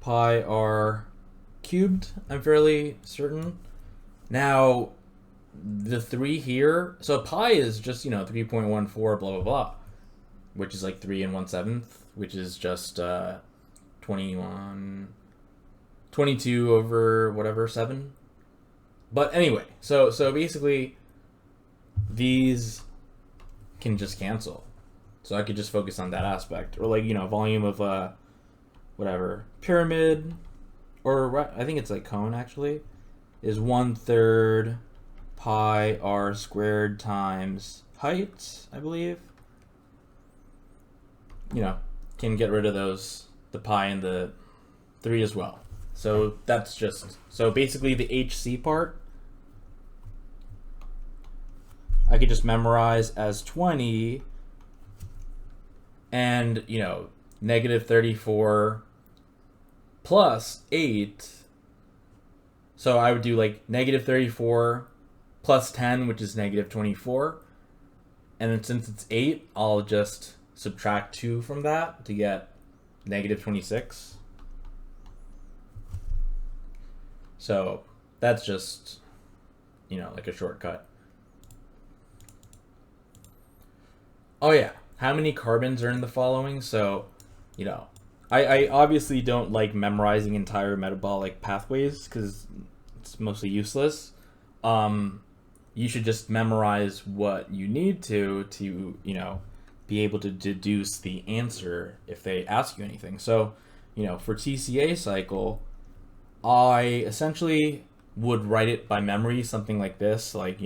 Pi r cubed, I'm fairly certain. Now, the 3 here, so pi is just, 3.14, blah, blah, blah, which is like 3 1/7, which is just 22 over whatever, 7. But anyway, so basically, these can just cancel. So I could just focus on that aspect. Or like, volume of whatever, pyramid, or I think it's like cone actually, is 1/3 pi r squared times height, I believe. Can get rid of those, the pi and the 3 as well. So that's just, so basically the HC part, I could just memorize as 20 and, -34 plus 8. So I would do like -34 plus 10, which is -24. And then since it's 8, I'll just subtract 2 from that to get -26. So that's just, like a shortcut. Oh yeah, how many carbons are in the following? So, I obviously don't like memorizing entire metabolic pathways because it's mostly useless. You should just memorize what you need to be able to deduce the answer if they ask you anything. So, for Tca cycle, I essentially would write it by memory, something like this, like,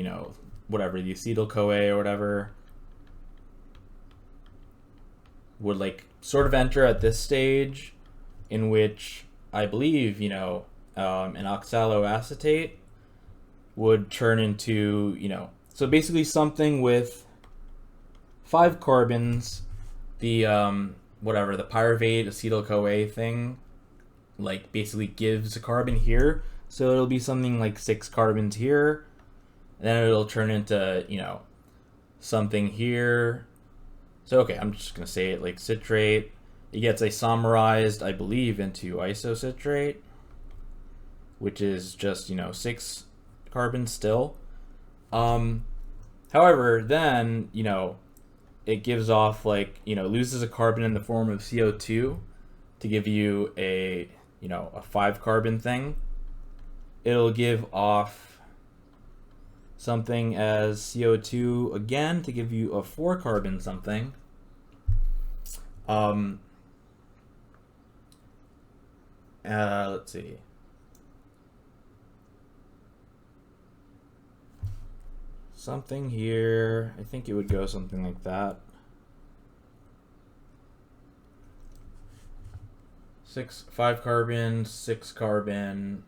whatever, the acetyl-CoA or whatever would like sort of enter at this stage, in which I believe, an oxaloacetate would turn into, so basically something with 5 carbons, the whatever, the pyruvate acetyl-CoA thing, like basically gives a carbon here, so it'll be something like 6 carbons here, and then it'll turn into, something here. So okay, I'm just gonna say it like citrate. It gets isomerized, I believe, into isocitrate, which is just 6 carbons still. However, then it gives off like loses a carbon in the form of CO2 to give you a 5 carbon thing. It'll give off something as CO2 again to give you a 4 carbon something. Let's see. Something here, I think it would go something like that. 5 carbon, 6 carbon,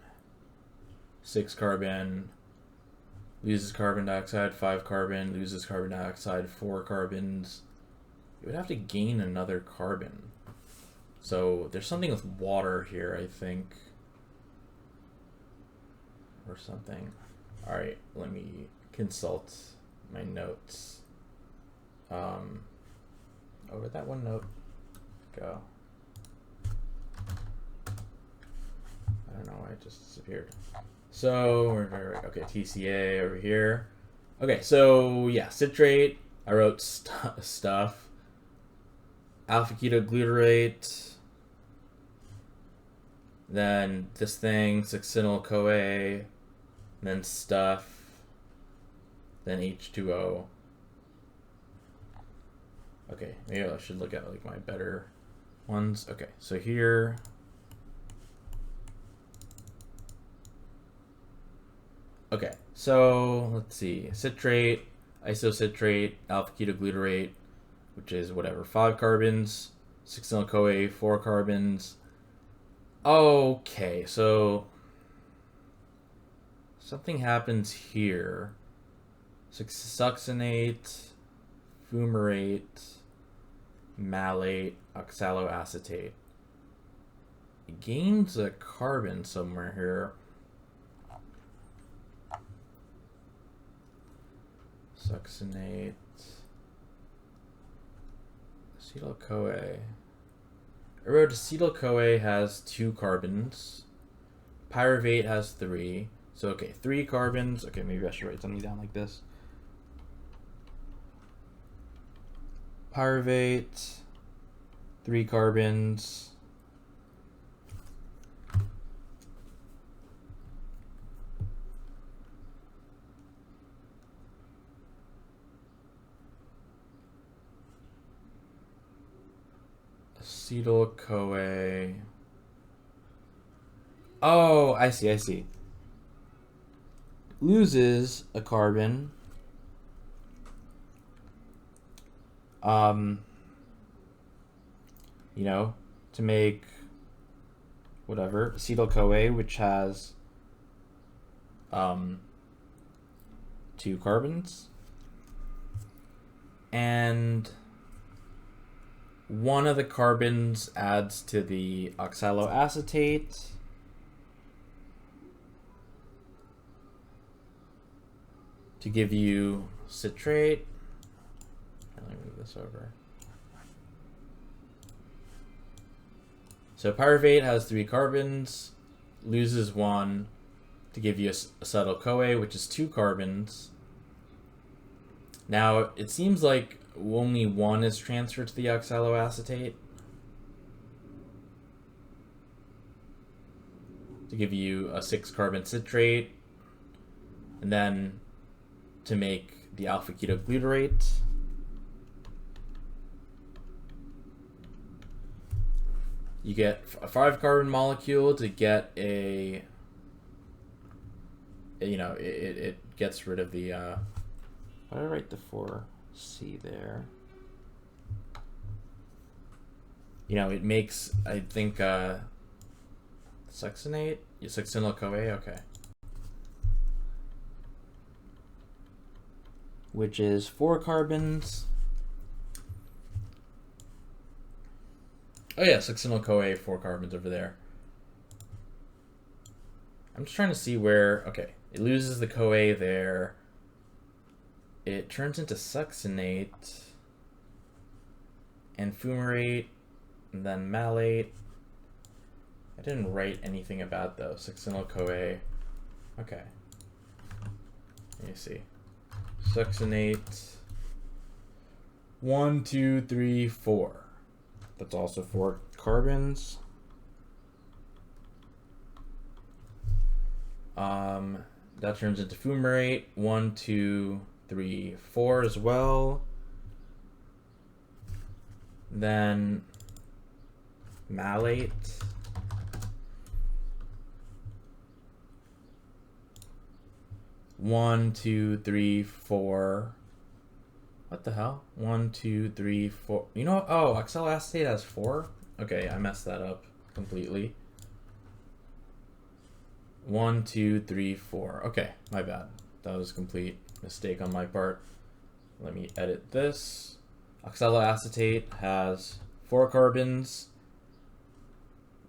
6 carbon, loses carbon dioxide, 5 carbon, loses carbon dioxide, 4 carbons. You would have to gain another carbon. So there's something with water here, I think. Or something. Alright, let me consult my notes. Where'd that one note go? I don't know why it just disappeared. So, okay, TCA over here. Okay, so yeah, citrate. I wrote stuff. Alpha ketoglutarate. Then this thing, succinyl-CoA. Then stuff. Then H2O. Okay, maybe I should look at like my better ones. Okay, so here. Okay, so let's see. Citrate, isocitrate, alpha ketoglutarate, which is whatever, 5 carbons, succinyl-CoA, 4 carbons. Okay, so something happens here. Succinate, fumarate, malate, oxaloacetate. It gains a carbon somewhere here. Succinate, acetyl-CoA. I wrote acetyl-CoA has 2 carbons. Pyruvate has 3. So, okay, 3 carbons. Okay, maybe I should write something down like this. Pyruvate, 3 carbons. Acetyl-CoA. Oh, I see. Loses a carbon. You know, to make whatever, acetyl-CoA, which has 2 carbons. And one of the carbons adds to the oxaloacetate. To give you citrate. Let me move this over. So pyruvate has 3 carbons, loses 1 to give you acetyl-CoA, which is 2 carbons. Now, it seems like only 1 is transferred to the oxaloacetate to give you a 6-carbon citrate, and then to make the alpha-ketoglutarate. You get a 5-carbon molecule to get a, you know, it gets rid of the, why did I write the 4C there? You know, it makes, I think, succinate? Succinyl-CoA, okay. Which is 4 carbons. Oh yeah, succinyl-CoA, 4 carbons over there. I'm just trying to see where, okay, it loses the CoA there. It turns into succinate and fumarate and then malate. I didn't write anything about those. Succinyl-CoA. Okay. Let me see. Succinate. 1, 2, 3, 4. That's also 4 carbons. That turns into fumarate. 1, 2, 3, 4 as well. Then malate. One, 2, 3, 4. What the hell? 1, 2, 3, 4. You know what? Oh, oxaloacetate has 4? Okay, I messed that up completely. 1, 2, 3, 4. Okay, my bad. That was a complete mistake on my part. Let me edit this. Oxaloacetate has 4 carbons.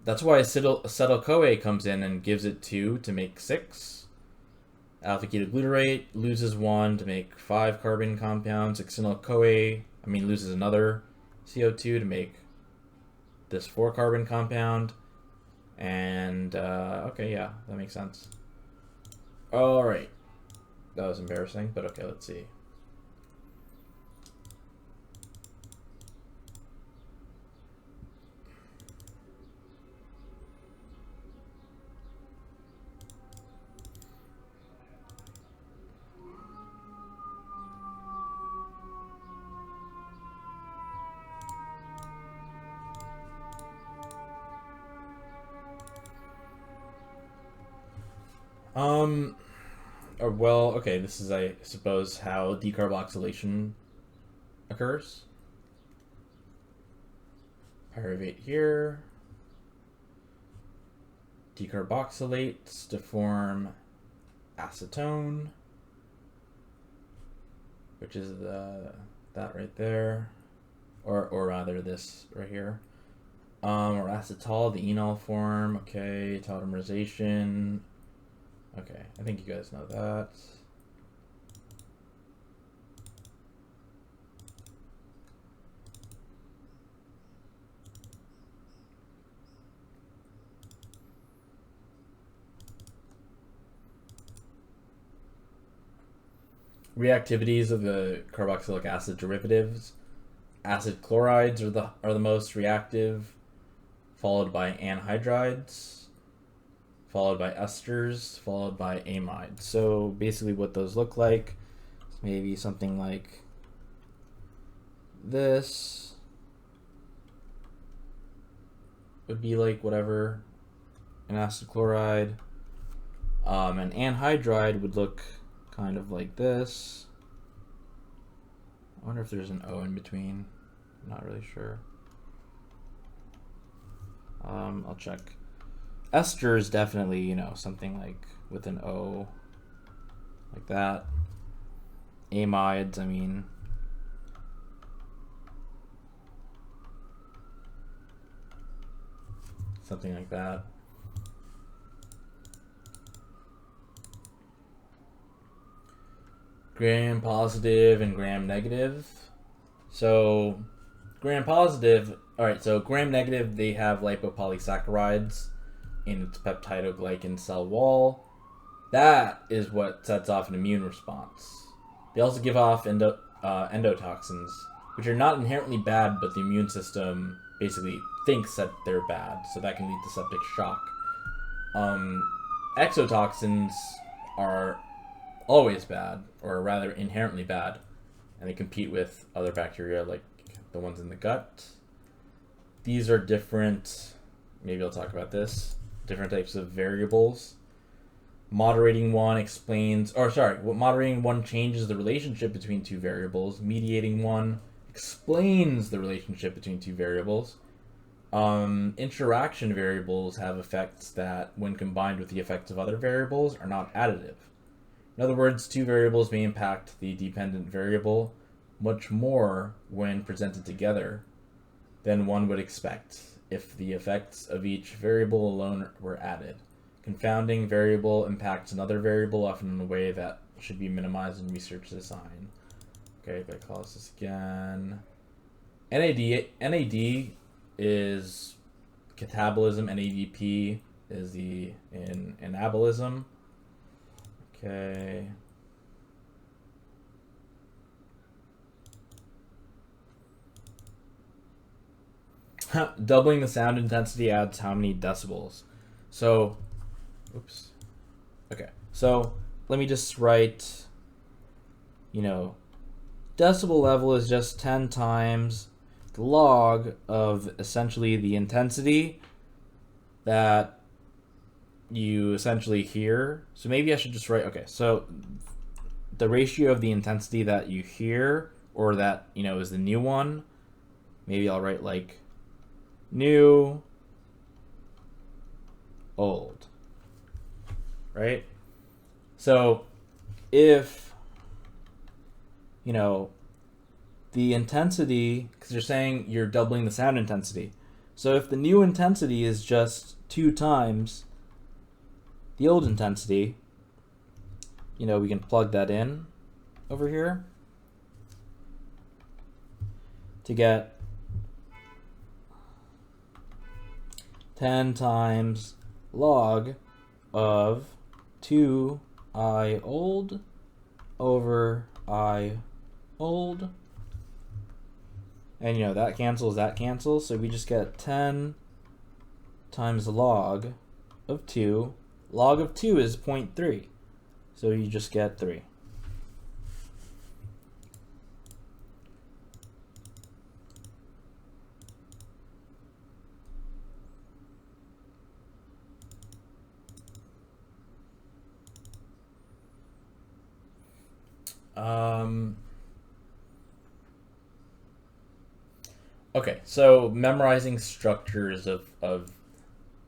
That's why acetyl-CoA comes in and gives it 2 to make 6. Alpha-ketoglutarate loses 1 to make 5 carbon compounds. Succinyl-CoA, loses another CO2 to make this 4 carbon compound. And, okay, yeah, that makes sense. All right. That was embarrassing, but okay, let's see. Well, okay, this is, I suppose, how decarboxylation occurs. Pyruvate here. Decarboxylates to form acetone, which is that right there, or rather this right here. Or acetal, the enol form. Okay, tautomerization. Okay, I think you guys know that. Reactivities of the carboxylic acid derivatives. Acid chlorides are the most reactive, followed by anhydrides, followed by esters, followed by amides. So basically what those look like is maybe something like this. Would be like whatever an acid chloride. An anhydride would look kind of like this. I wonder if there's an O in between. I'm not really sure. I'll check. Ester is definitely, you know, something like with an O, like that. Amides, I mean, something like that. Gram positive and gram negative. So gram positive, all right, so gram negative, they have lipopolysaccharides in its peptidoglycan cell wall. That is what sets off an immune response. They also give off endotoxins, which are not inherently bad, but the immune system basically thinks that they're bad, so that can lead to septic shock. Exotoxins are always bad, or rather inherently bad, and they compete with other bacteria like the ones in the gut. These are different, maybe I'll talk about this, different types of variables. Moderating one explains, or sorry, what moderating one changes the relationship between two variables. Mediating one explains the relationship between two variables. Interaction variables have effects that, when combined with the effects of other variables, are not additive. In other words, two variables may impact the dependent variable much more when presented together than one would expect if the effects of each variable alone were added. Confounding variable impacts another variable, often in a way that should be minimized in research design. Okay, if I close this again. NAD is catabolism, NADP is the anabolism. Okay. Doubling the sound intensity adds how many decibels? So, oops. Okay, so let me just write, you know, decibel level is just 10 times the log of essentially the intensity that you essentially hear. So maybe I should just write, okay, so the ratio of the intensity that you hear, or that, you know, is the new one, maybe I'll write like new, old, right? So if, you know, the intensity, because you're saying you're doubling the sound intensity, so if the new intensity is just 2 times the old intensity, you know, we can plug that in over here to get 10 times log of 2I old over I old. And, you know, that cancels, so we just get 10 times log of 2. Log of 2 is 0.3, so you just get 3. Okay, so memorizing structures of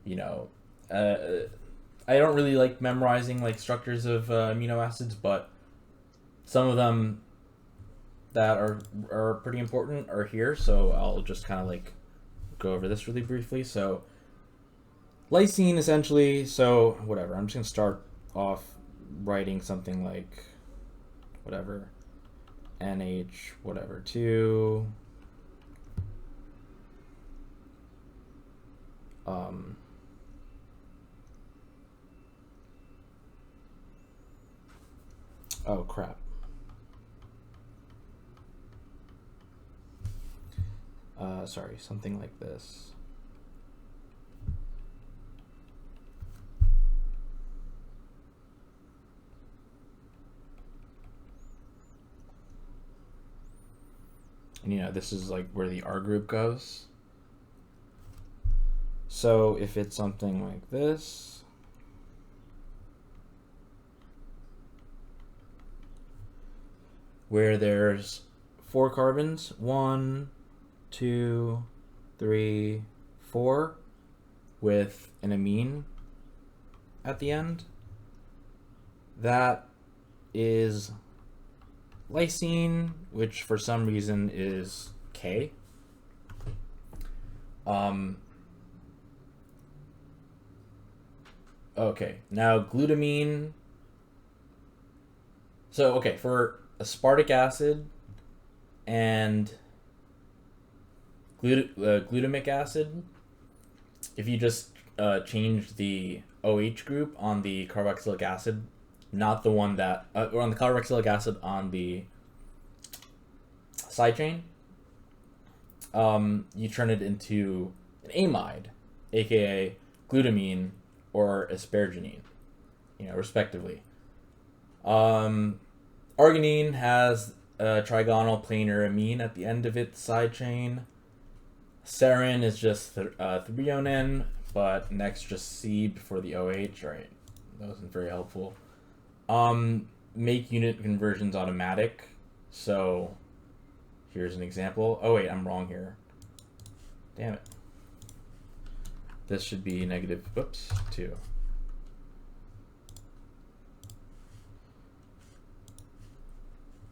you know, I don't really like memorizing like structures of amino acids, but some of them that are pretty important are here, so I'll just kind of like go over this really briefly. So lysine essentially, so whatever, I'm just gonna start off writing something like whatever NH whatever 2 oh crap. Sorry, something like this. And you know, this is like where the R group goes. So if it's something like this, where there's 4 carbons, 1, 2, 3, 4, with an amine at the end, that is lysine, which for some reason is K. Okay, now glutamine. So, okay, for aspartic acid and glutamic acid, if you just change the OH group on the carboxylic acid, not the one that, or on the carboxylic acid on the side chain, you turn it into an amide, aka glutamine or asparagine, you know, respectively. Arginine has a trigonal planar amine at the end of its side chain. Serine is just threonine, but next just C before the OH. Right, that wasn't very helpful. Make unit conversions automatic. So here's an example. Oh wait, I'm wrong here. Damn it. This should be negative, whoops, 2.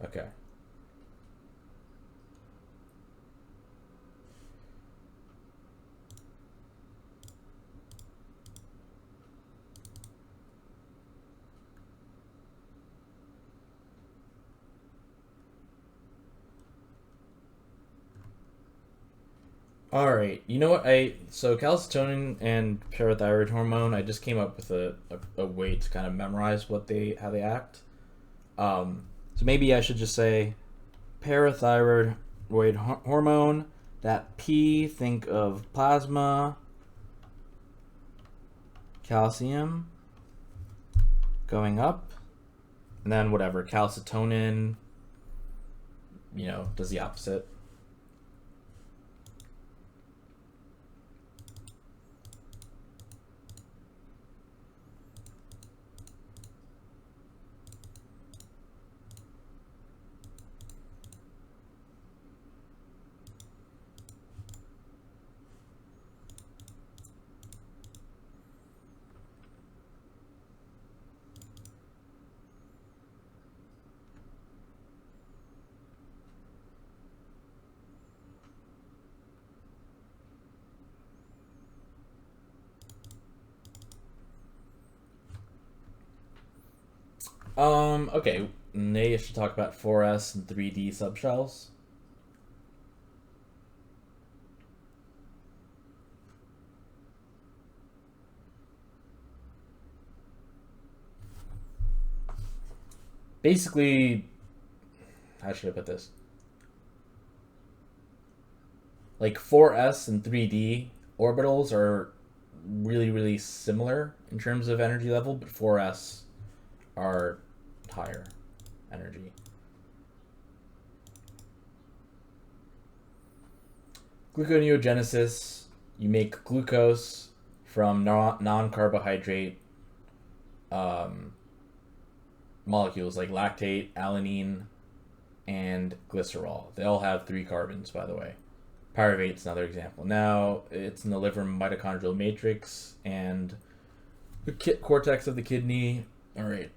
Okay. All right, you know what? So calcitonin and parathyroid hormone. I just came up with a way to kind of memorize how they act. So maybe I should just say parathyroid hormone. That P, think of plasma, calcium going up, and then whatever calcitonin, you know, does the opposite. Okay, maybe I should talk about 4S and 3D subshells. Basically, how should I put this? Like 4S and 3D orbitals are really, really similar in terms of energy level, but 4S are higher energy. Gluconeogenesis, you make glucose from non-carbohydrate molecules like lactate, alanine, and glycerol. They all have 3 carbons, by the way. Pyruvate's another example. Now, it's in the liver mitochondrial matrix, and The cortex of the kidney. All right.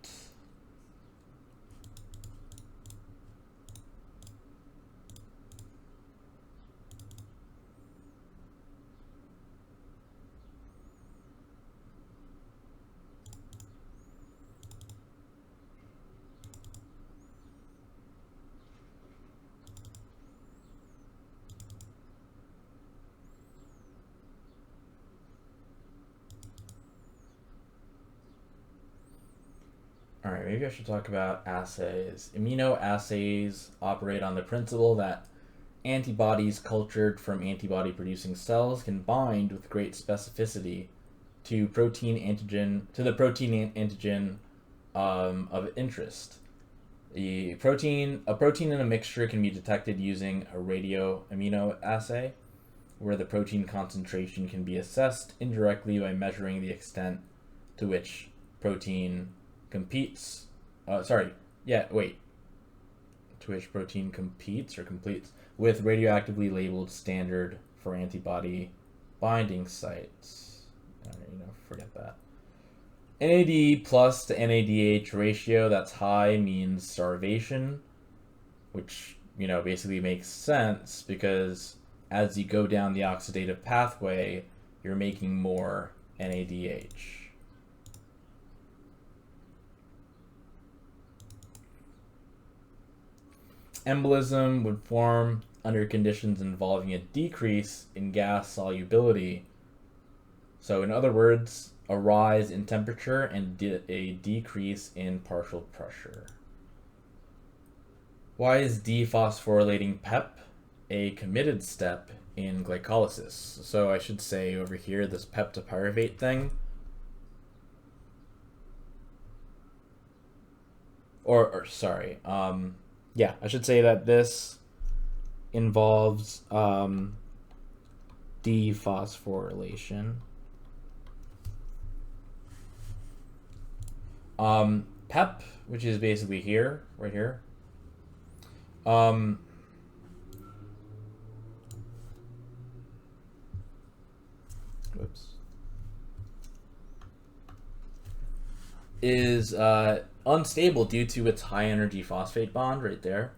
All right, maybe I should talk about assays. Immunoassays operate on the principle that antibodies cultured from antibody-producing cells can bind with great specificity to the protein antigen of interest. A protein in a mixture can be detected using a radioimmunoassay, where the protein concentration can be assessed indirectly by measuring the extent to which protein competes. To which protein competes or completes with radioactively labeled standard for antibody binding sites. Forget that. NAD plus to NADH ratio that's high means starvation, which basically makes sense because as you go down the oxidative pathway, you're making more NADH. Embolism would form under conditions involving a decrease in gas solubility. So in other words, a rise in temperature and a decrease in partial pressure. Why is dephosphorylating PEP a committed step in glycolysis? So I should say over here, this PEP to pyruvate thing. Yeah, I should say that this involves dephosphorylation. PEP, which is basically here, right here. Is unstable due to its high energy phosphate bond right there.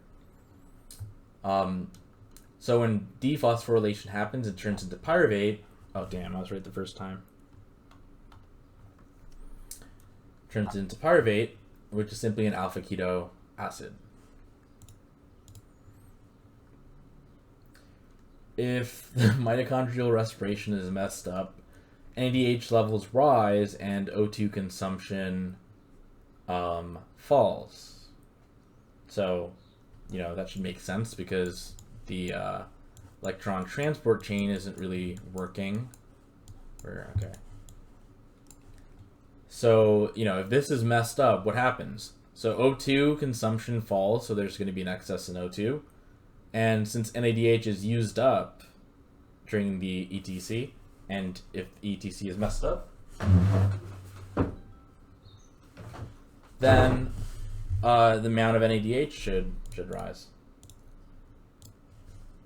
So when dephosphorylation happens, it turns into pyruvate. Oh damn, I was right the first time. Turns into pyruvate, which is simply an alpha keto acid. If the mitochondrial respiration is messed up, NADH levels rise and O2 consumption falls. So, that should make sense because the electron transport chain isn't really working. Okay. So, if this is messed up, what happens? So O2 consumption falls, so there's going to be an excess in O2. And since NADH is used up during the ETC, and if ETC is messed up, then the amount of NADH should rise.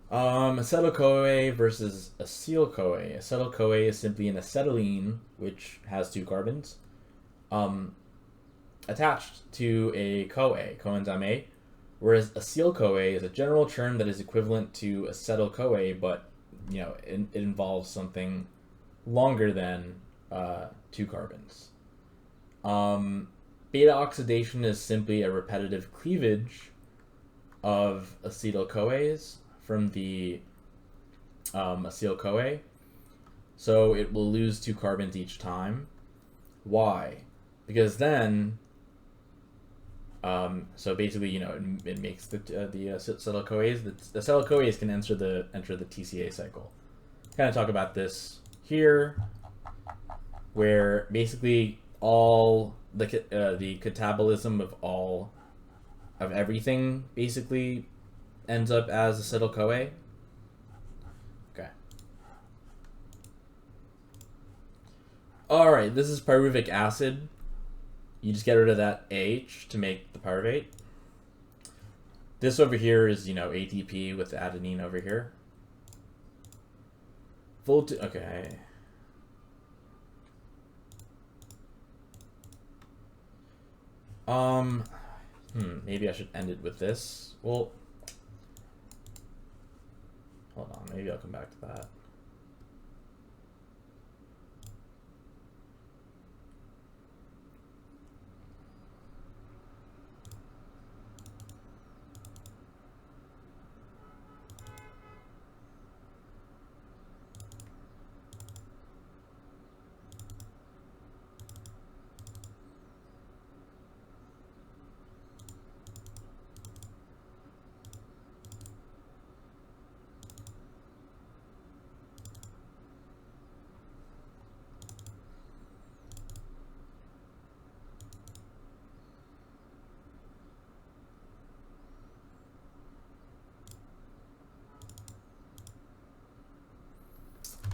Acetyl-CoA versus acyl-CoA. Acetyl-CoA is simply an acetylene, which has 2 carbons, attached to a CoA, coenzyme A, whereas acyl-CoA is a general term that is equivalent to acetyl-CoA, but it involves something longer than 2 carbons. Beta oxidation is simply a repetitive cleavage of acetyl-CoAs from the acyl-CoA, so it will lose 2 carbons each time. Why? Because then so basically, it makes the acetyl-CoAs. The acetyl-CoAs can enter the Tca cycle. Kind of talk about this here, where basically all the catabolism of everything basically ends up as acetyl-CoA. Okay. All right, this is pyruvic acid. You just get rid of that H to make the pyruvate. This over here is, ATP with the adenine over here. Okay. Maybe I should end it with this. Well, hold on, maybe I'll come back to that.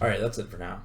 All right, that's it for now.